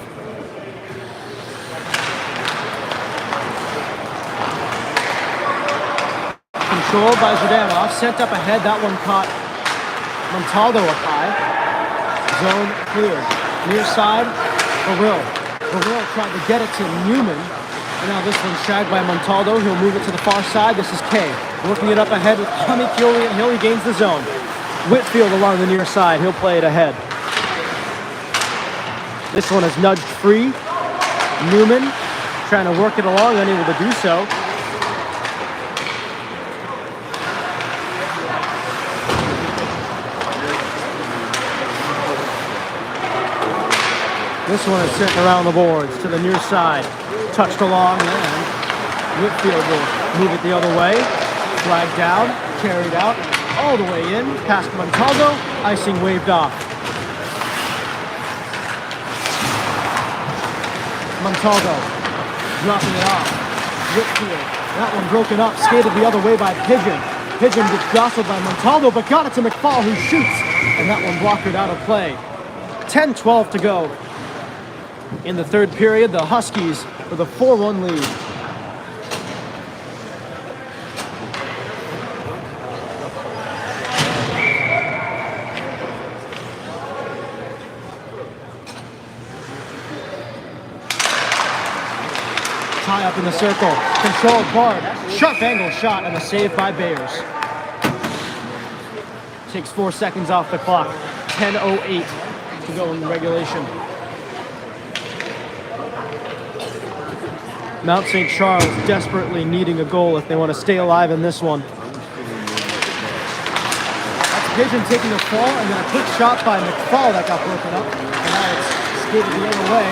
A: Controlled by Zhdanov, sent up ahead. That one caught Montaldo up high. Zone cleared. Near side, Burrill. Burrill tried to get it to Newman. And now this one's shagged by Montaldo. He'll move it to the far side. This is Kay. Working it up ahead with Tommy Keeley and Hill. He gains the zone. Whitfield along the near side. He'll play it ahead. This one is nudged free. Newman trying to work it along, unable to do so. This one is sitting around the boards to the near side. Touched along, and Whitfield will move it the other way. Flagged down, carried out, all the way in, past Montaldo. Icing waved off. Montaldo dropping it off. Whitfield, that one broken up, skated the other way by Pigeon. Pigeon gets jostled by Montaldo, but got it to McFall, who shoots, and that one blocked it out of play. 10-12 to go. In the third period, the Huskies with a 4-1 lead. Tie up in the circle. Controlled Bard. Sharp angle shot and a save by Bayers. Takes 4 seconds off the clock. 10:08 to go in the regulation. Mount St. Charles desperately needing a goal if they want to stay alive in this one. That's Pigeon taking a fall, and then a quick shot by McFall that got broken up. And now it's skated the other way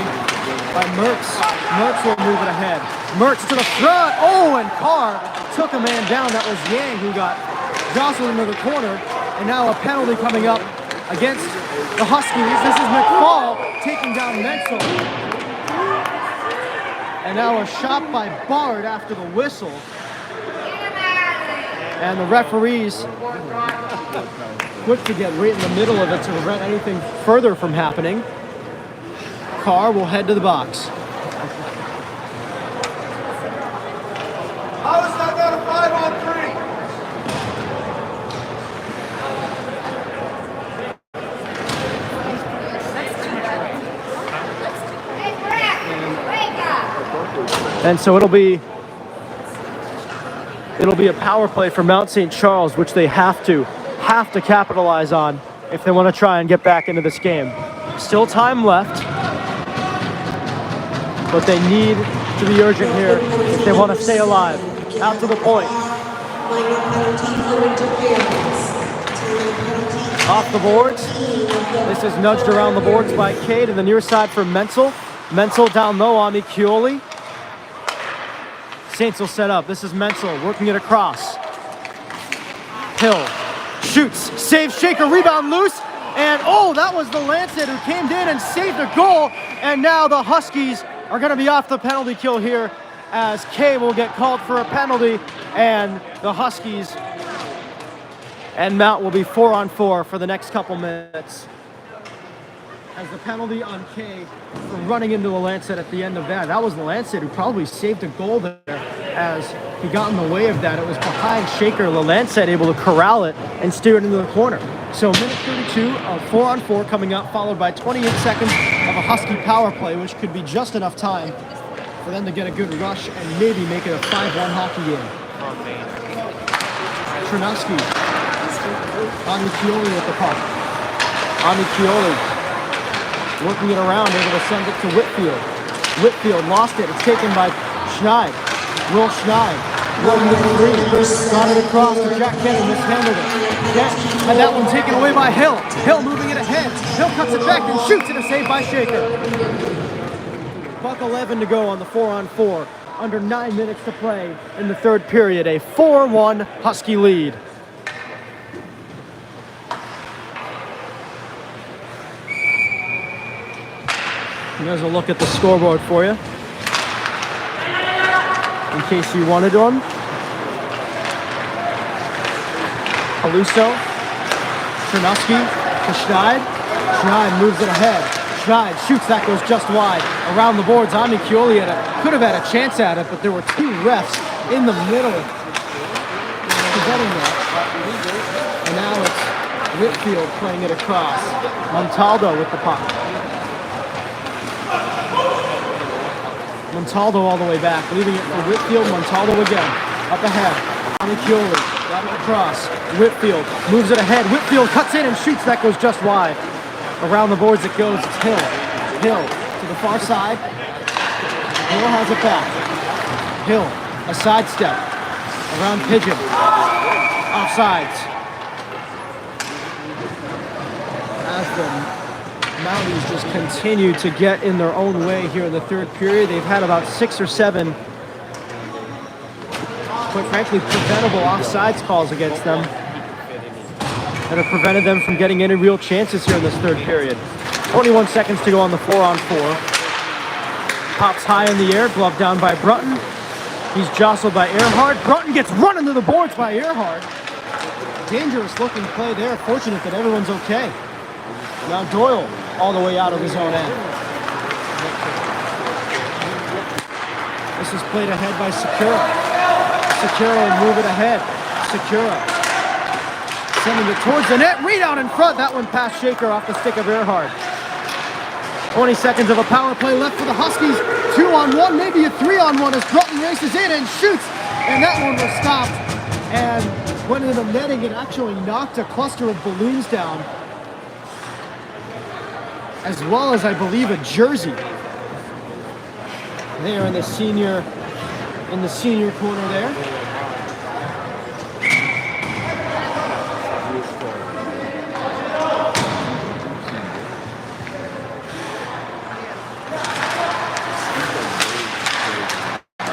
A: by Mertz. Mertz will move it ahead. Mertz to the front. Oh, and Carr took a man down. That was Yang who got jostled into the corner. And now a penalty coming up against the Huskies. This is McFall taking down Menzel. And now a shot by Bard after the whistle. And the referees quick to get right in the middle of it to prevent anything further from happening. Carr will head to the box.
F: How is that not a 5-on-3?
A: And so it'll be a power play for Mount St. Charles, which they have to capitalize on if they want to try and get back into this game. Still time left, but they need to be urgent here if they want to stay alive. Out to the point.
B: Minor penalty for interference. Penalty
A: Off the boards. This is nudged around the boards by K to the near side for Menzel. Menzel down low on Michioli. Saints will set up. This is Menzel working it across. Hill shoots, saves Shaker, rebound loose. And oh, that was the Lancet who came in and saved a goal. And now the Huskies are going to be off the penalty kill here as K will get called for a penalty. And the Huskies and Mount will be 4-on-4 for the next couple minutes. As the penalty on K for running into the Lancet at the end of that. That was the Lancet who probably saved a goal there as he got in the way of that. It was behind Shaker. The Lancet able to corral it and steer it into the corner. So minute 32 of 4-on-4 coming up, followed by 28 seconds of a Husky power play, which could be just enough time for them to get a good rush and maybe make it a 5-1 hockey game. Chernovsky. Amichioli with the puck. Amichioli working it around, able to send it to Whitfield. Whitfield lost it. It's taken by Schneid. Will Schneid. Running to the three. Got it across to Jack Kenny. Mishandled it. And that one taken away by Hill. Hill moving it ahead. Hill cuts it back and shoots it. A save by Shaker. Buck 11 to go on the 4-on-4. Under 9 minutes to play in the third period. A 4-1 Husky lead. Here's a look at the scoreboard for you, in case you wanted one. Caluso, Chernovsky to Schneid. Schneid moves it ahead. Schneid shoots, that goes just wide. Around the boards, Amichioli could have had a chance at it, but there were two refs in the middle preventing that. And now it's Whitfield playing it across. Montaldo with the puck. Montaldo all the way back, leaving it for Whitfield. Montaldo again, up ahead. Amichioli, got it across. Whitfield moves it ahead. Whitfield cuts in and shoots. That goes just wide. Around the boards it goes. It's Hill. Hill to the far side. Hill has it back. Hill, a sidestep. Around Pigeon. Offsides. As the Mounties just continue to get in their own way here in the third period. They've had about 6 or 7, quite frankly, preventable offsides calls against them that have prevented them from getting any real chances here in this third period. 21 seconds to go on the 4-on-4. Pops high in the air, glove down by Brunton. He's jostled by Earhart. Brunton gets run into the boards by Earhart. Dangerous looking play there. Fortunate that everyone's okay. Now Doyle all the way out of his own end. This is played ahead by Secura. Secura will move it ahead. Secura sending it towards the net. Read out in front. That one past Shaker off the stick of Earhart. 20 seconds of a power play left for the Huskies. 2-on-1, maybe a 3-on-1 as Brunton races in and shoots. And that one was stopped. And went into the netting and actually knocked a cluster of balloons down, as well as, I believe, a jersey. There in the senior corner there.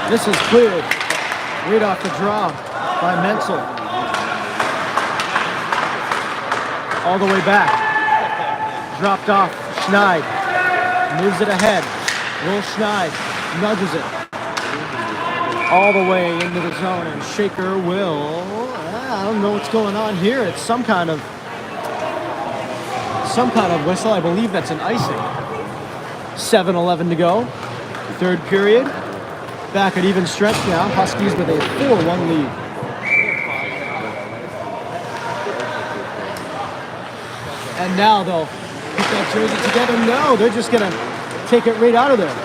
A: This is cleared right off the draw by Menzel. All the way back. Dropped off. Schneid moves it ahead. Will Schneid nudges it all the way into the zone, and Shaker will, I don't know what's going on here. It's some kind of whistle. I believe that's an icing. 7:11 to go. Third period. Back at even strength now. Huskies with a 4-1 lead. And now they'll put that jersey together. No, they're just going to take it right out of there.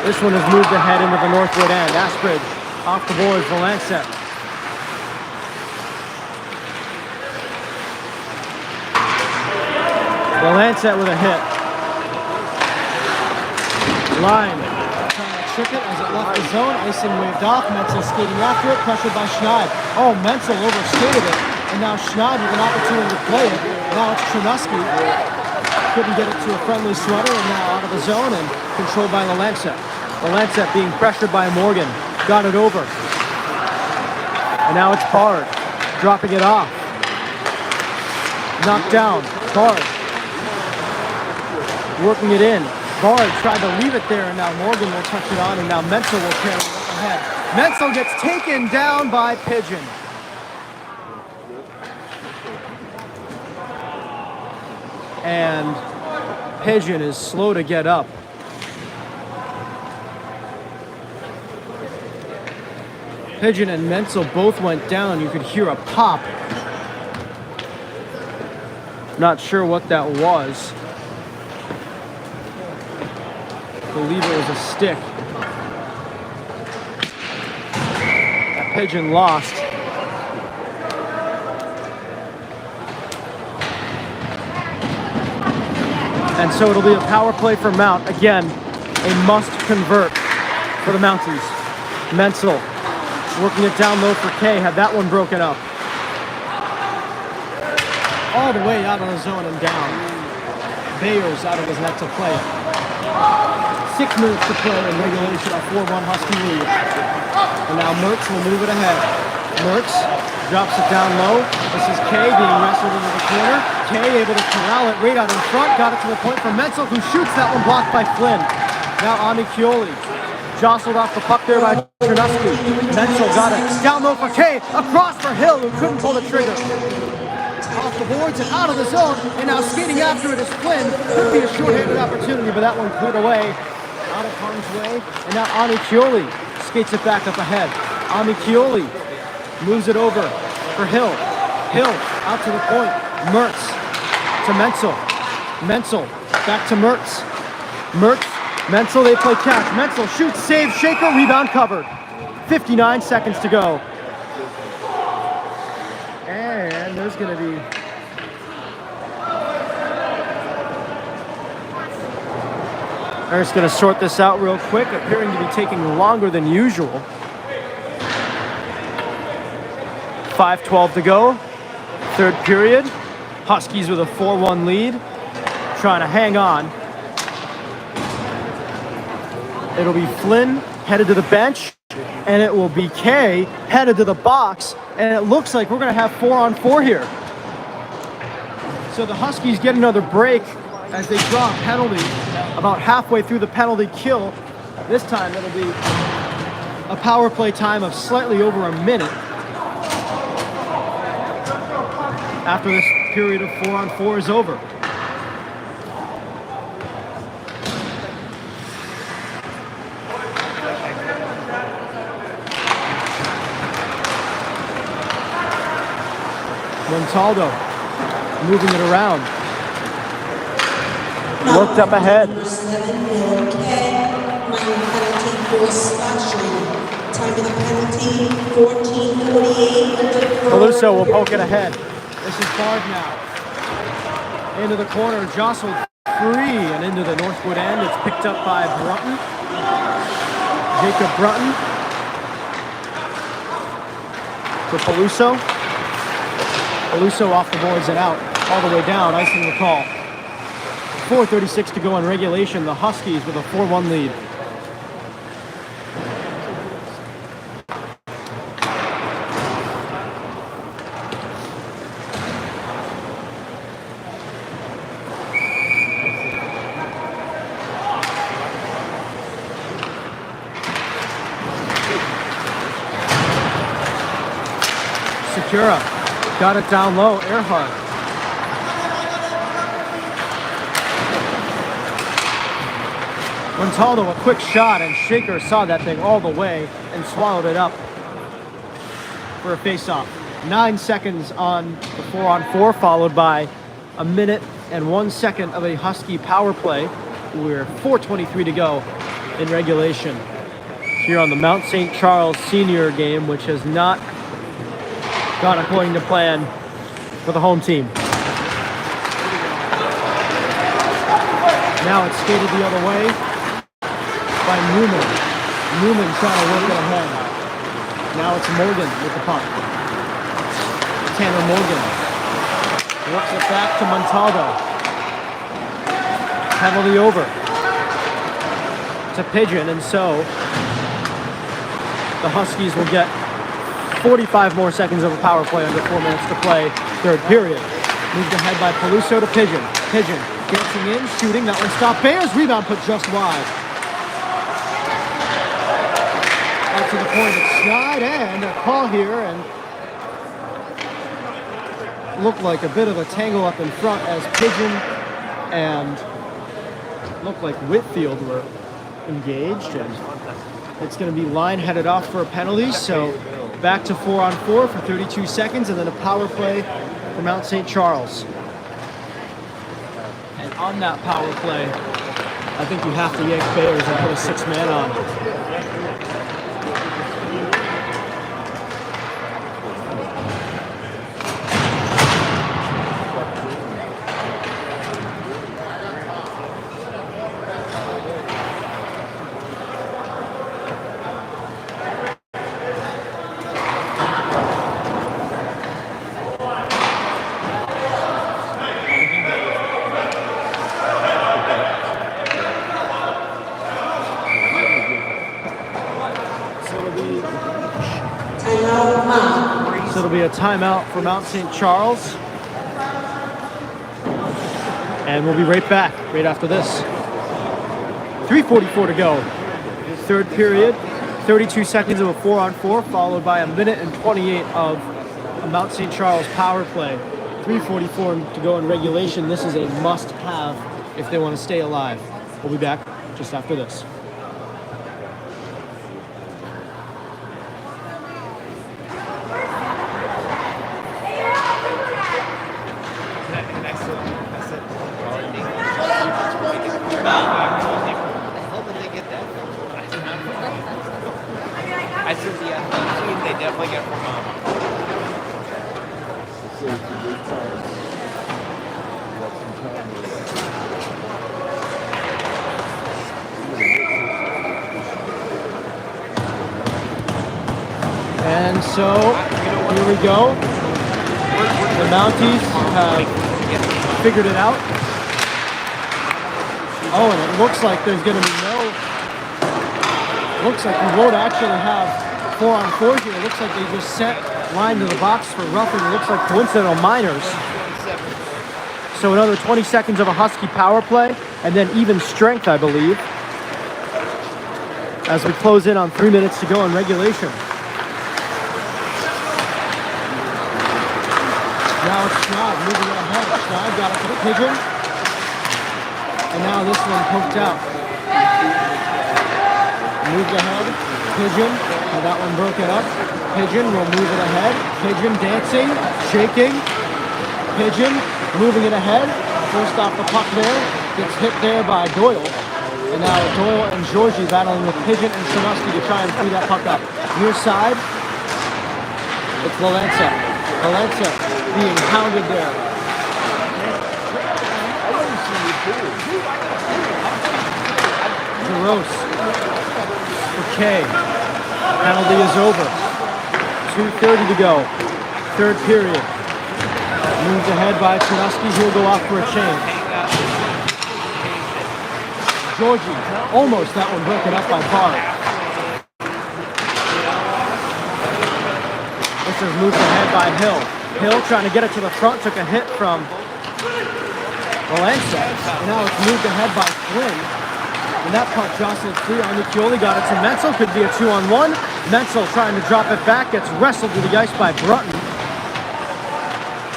A: This one has moved ahead into the Northwood end. Ashbridge off the boards, the Lancet. The Lancet with a hit. Line trying to shook it as it left the zone. Icing waved off. Menzel skating after it, pressured by Schneid. Oh, Menzel overskated it, and now Schneid with an opportunity to play it. Now it's Chernuski. Couldn't get it to a friendly sweater, and now out of the zone and controlled by Lancet. Lancet being pressured by Morgan. Got it over. And now it's Bard dropping it off. Knocked down. Bard working it in. Bard tried to leave it there, and now Morgan will touch it on, and now Menzel will carry it up ahead. Menzel gets taken down by Pigeon. And Pigeon is slow to get up. Pigeon and Menzel both went down. You could hear a pop. Not sure what that was. I believe it was a stick. That Pigeon lost. And so it'll be a power play for Mount. Again, a must convert for the Mounties. Menzel working it down low for Kay. Had that one broken up. All the way out of the zone and down. Bayer's out of his net to play it. 6 minutes to play in regulation, a 4-1 Husky lead. And now Mertz will move it ahead. Mertz drops it down low. This is Kay being wrestled into the corner. Kay able to corral it right out in front. Got it to the point for Menzel, who shoots that one blocked by Flynn. Now Amichioli. Jostled off the puck there by Chernuski. Menzel got it. Down low for Kay. Across for Hill, who couldn't pull the trigger. Off the boards and out of the zone. And now skating after it is Flynn. Could be a short-handed opportunity, but that one cleared away. Out of harm's way. And now Amichioli skates it back up ahead. Amichioli moves it over for Hill. Hill out to the point. Mertz to Menzel. Menzel back to Mertz. Mertz, Menzel, they play catch. Menzel shoots, saves, shaker, rebound covered. 59 seconds to go. And there's going to be... They're just going to sort this out real quick, appearing to be taking longer than usual. 5:12 to go. Third period. Huskies with a 4-1 lead. Trying to hang on. It'll be Flynn headed to the bench, and it will be Kay headed to the box, and it looks like we're going to have 4-on-4 here. So the Huskies get another break as they draw a penalty about halfway through the penalty kill. This time it'll be a power play time of slightly over a minute after this period of 4-on-4 is over. Montaldo moving it around. Looked up ahead.
B: Number 7, Bill Kay. Minor penalty for slashing. Time of the penalty, 14:48.
A: Peluso will poke it ahead. This is Bard now. Into the corner, jostled free and into the Northwood end. It's picked up by Brunton. Jacob Brunton. To Peluso. Peluso off the boards and out. All the way down, icing the call. 4:36 to go in regulation. The Huskies with a 4-1 lead. Secura got it down low. Earhart. Montaldo, a quick shot, and Shaker saw that thing all the way and swallowed it up for a face-off. 9 seconds on the 4-on-4, followed by a minute and 1 second of a Husky power play. We're 4:23 to go in regulation here on the Mount St. Charles senior game, which has not gone according to plan for the home team. Now it's skated the other way by Newman. Newman trying to work it ahead. Now it's Morgan with the puck. Tanner Morgan works it back to Montaldo. Penalty over to Pigeon, and so the Huskies will get 45 more seconds of a power play under 4 minutes to play, third period. Moved ahead by Peluso to Pigeon. Pigeon dancing in, shooting. That one stopped. Bears rebound put just wide. Out to the point, it's Schneid, and a call here, and looked like a bit of a tangle up in front as Pigeon and looked like Whitfield were engaged, and it's going to be line headed off for a penalty. So back to 4-on-4 for 32 seconds, and then a power play for Mount St. Charles. And on that power play, I think you have to yank Bears and put a 6-man on. So it'll be a timeout for Mount St. Charles. And we'll be right back right after this. 3:44 to go. Third period, 32 seconds of a 4-on-4, followed by a minute and 28 of a Mount St. Charles power play. 3:44 to go in regulation. This is a must-have if they want to stay alive. We'll be back just after this.
D: I said the team they definitely get from
A: And so here we go. The Mounties have figured it out. Oh, and it looks like there's going to be looks like we won't actually have 4-on-4 here. It looks like they just set line to the box for roughing. It looks like coincidental minors. So another 20 seconds of a Husky power play, and then even strength, I believe, as we close in on 3 minutes to go in regulation. Now it's Schneid moving it ahead. Schneid got it to the Pigeon. And now this one poked out. Moved ahead. Pigeon. And that one broke it up. Pigeon will move it ahead. Pigeon dancing, shaking. Pigeon moving it ahead. First off the puck there. Gets hit there by Doyle. And now Doyle and Georgie battling with Pigeon and Sanuski to try and free that puck up. Near side. It's Valenza. Valenza being hounded there. Gross. Okay. Penalty is over. 2:30 to go. Third period. Moved ahead by Sanuski. He'll go off for a change. Georgie, almost that one broken up by Barr. This is moved ahead by Hill. Hill trying to get it to the front, took a hit from Valenza. And now it's moved ahead by Flynn. And that puck jostled free. Arnicchioli got it to Menzel. Could be a 2-on-1. Menzel trying to drop it back. Gets wrestled to the ice by Brunton.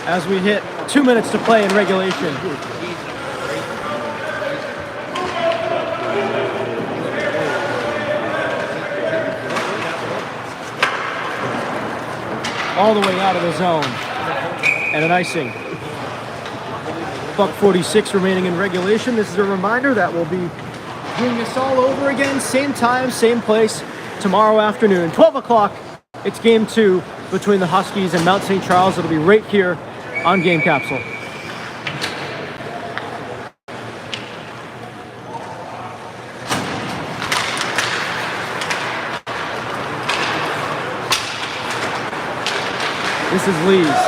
A: As we hit 2 minutes to play in regulation. All the way out of the zone. And an icing. $1:46 remaining in regulation. This is a reminder that we'll be doing this all over again, same time, same place, tomorrow afternoon. 12 o'clock, it's game 2 between the Huskies and Mount St. Charles. It'll be right here on Game Capsule. This is Lees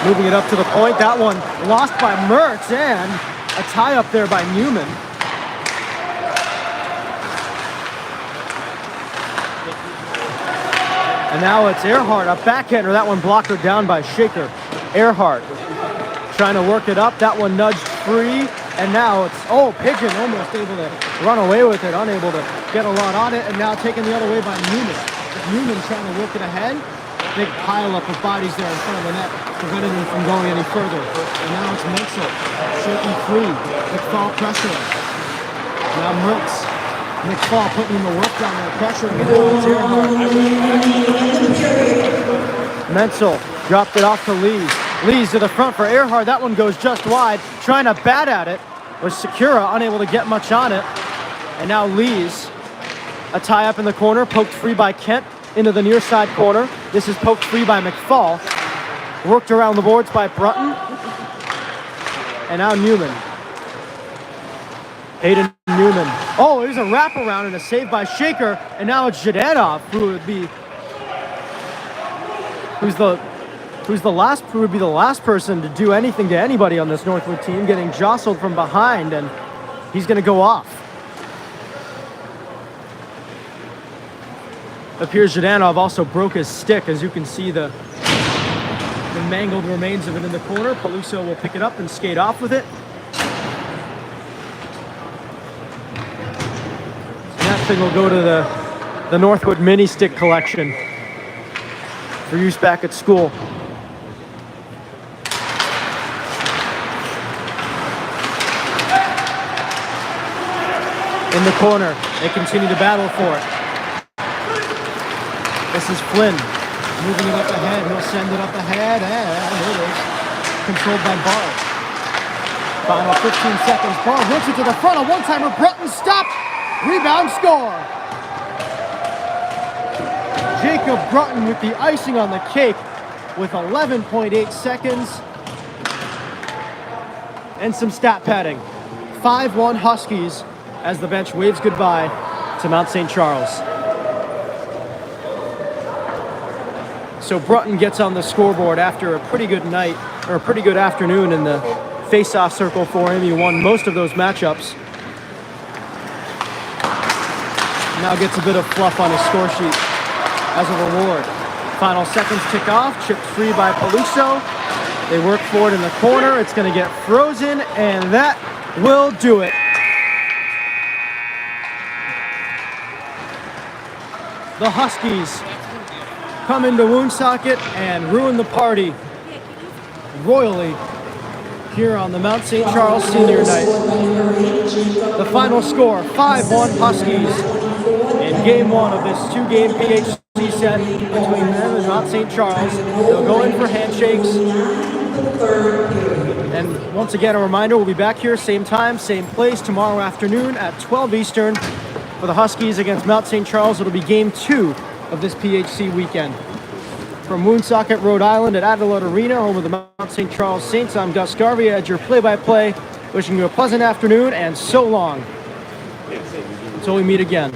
A: moving it up to the point. That one lost by Mertz, and a tie up there by Newman. And now it's Earhart, a backhander. That one blocked her down by Shaker. Earhart trying to work it up. That one nudged free. And now it's, Pigeon almost able to run away with it, unable to get a lot on it. And now taken the other way by Newman. Newman trying to work it ahead. Big pile up of bodies there in front of the net, preventing him from going any further. And now it's Menzel, shaking free. McFall pressure. Now Mertz. McFall putting in the work down there, pressuring it. Menzel dropped it off to Lees. Lees to the front for Earhart. That one goes just wide. Trying to bat at it was Secura, unable to get much on it. And now Lees, a tie up in the corner, poked free by Kent into the near side corner. This is poked free by McFall. Worked around the boards by Brutton. And now Newman. Hayden Newman. Oh, there's a wraparound and a save by Shaker. And now it's Zhdanov, who would be the last person to do anything to anybody on this Northwood team, getting jostled from behind, and he's going to go off. Appears Zhdanov also broke his stick, as you can see the mangled remains of it in the corner. Peluso will pick it up and skate off with it. That thing will go to the Northwood mini stick collection for use back at school. In the corner, they continue to battle for it. This is Flynn moving it up ahead. He'll send it up ahead, and it is controlled by Barr. Final 15 seconds. Barr works it to the front. A one-timer. Brutton stopped. Rebound, score. Jacob Brutton with the icing on the cake with 11.8 seconds and some stat padding. 5-1 Huskies as the bench waves goodbye to Mount St. Charles. So Brutton gets on the scoreboard after a pretty good night, or a pretty good afternoon in the face-off circle for him. He won most of those matchups. Now gets a bit of fluff on his score sheet as a reward. Final seconds tick off, chipped free by Peluso. They work for it in the corner. It's going to get frozen, and that will do it. The Huskies come into Woonsocket and ruin the party royally here on the Mount St. Charles Senior Night. The final score, 5-1 Huskies in Game 1 of this two-game PHC set between them and Mount St. Charles. They'll go in for handshakes. And once again, a reminder, we'll be back here same time, same place tomorrow afternoon at 12 Eastern for the Huskies against Mount St. Charles. It'll be Game 2 of this PHC weekend. From Woonsocket, Rhode Island at Adelaide Arena, home of the Mount St. Charles Saints, I'm Gus Garvey as your play-by-play, wishing you a pleasant afternoon and so long until we meet again.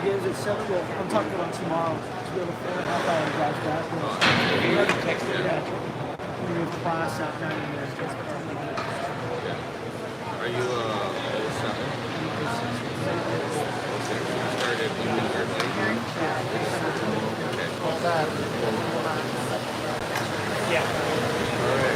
A: Games at 7. Well, I'm talking about tomorrow. To be able to 4.5 hours back. Yeah. We have class at 9 a.m.
C: Are you 07? Started when you were
D: Yeah.
C: All right.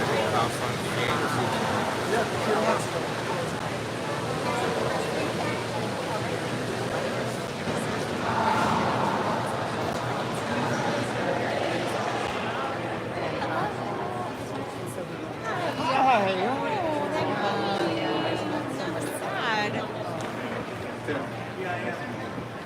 F: Tim.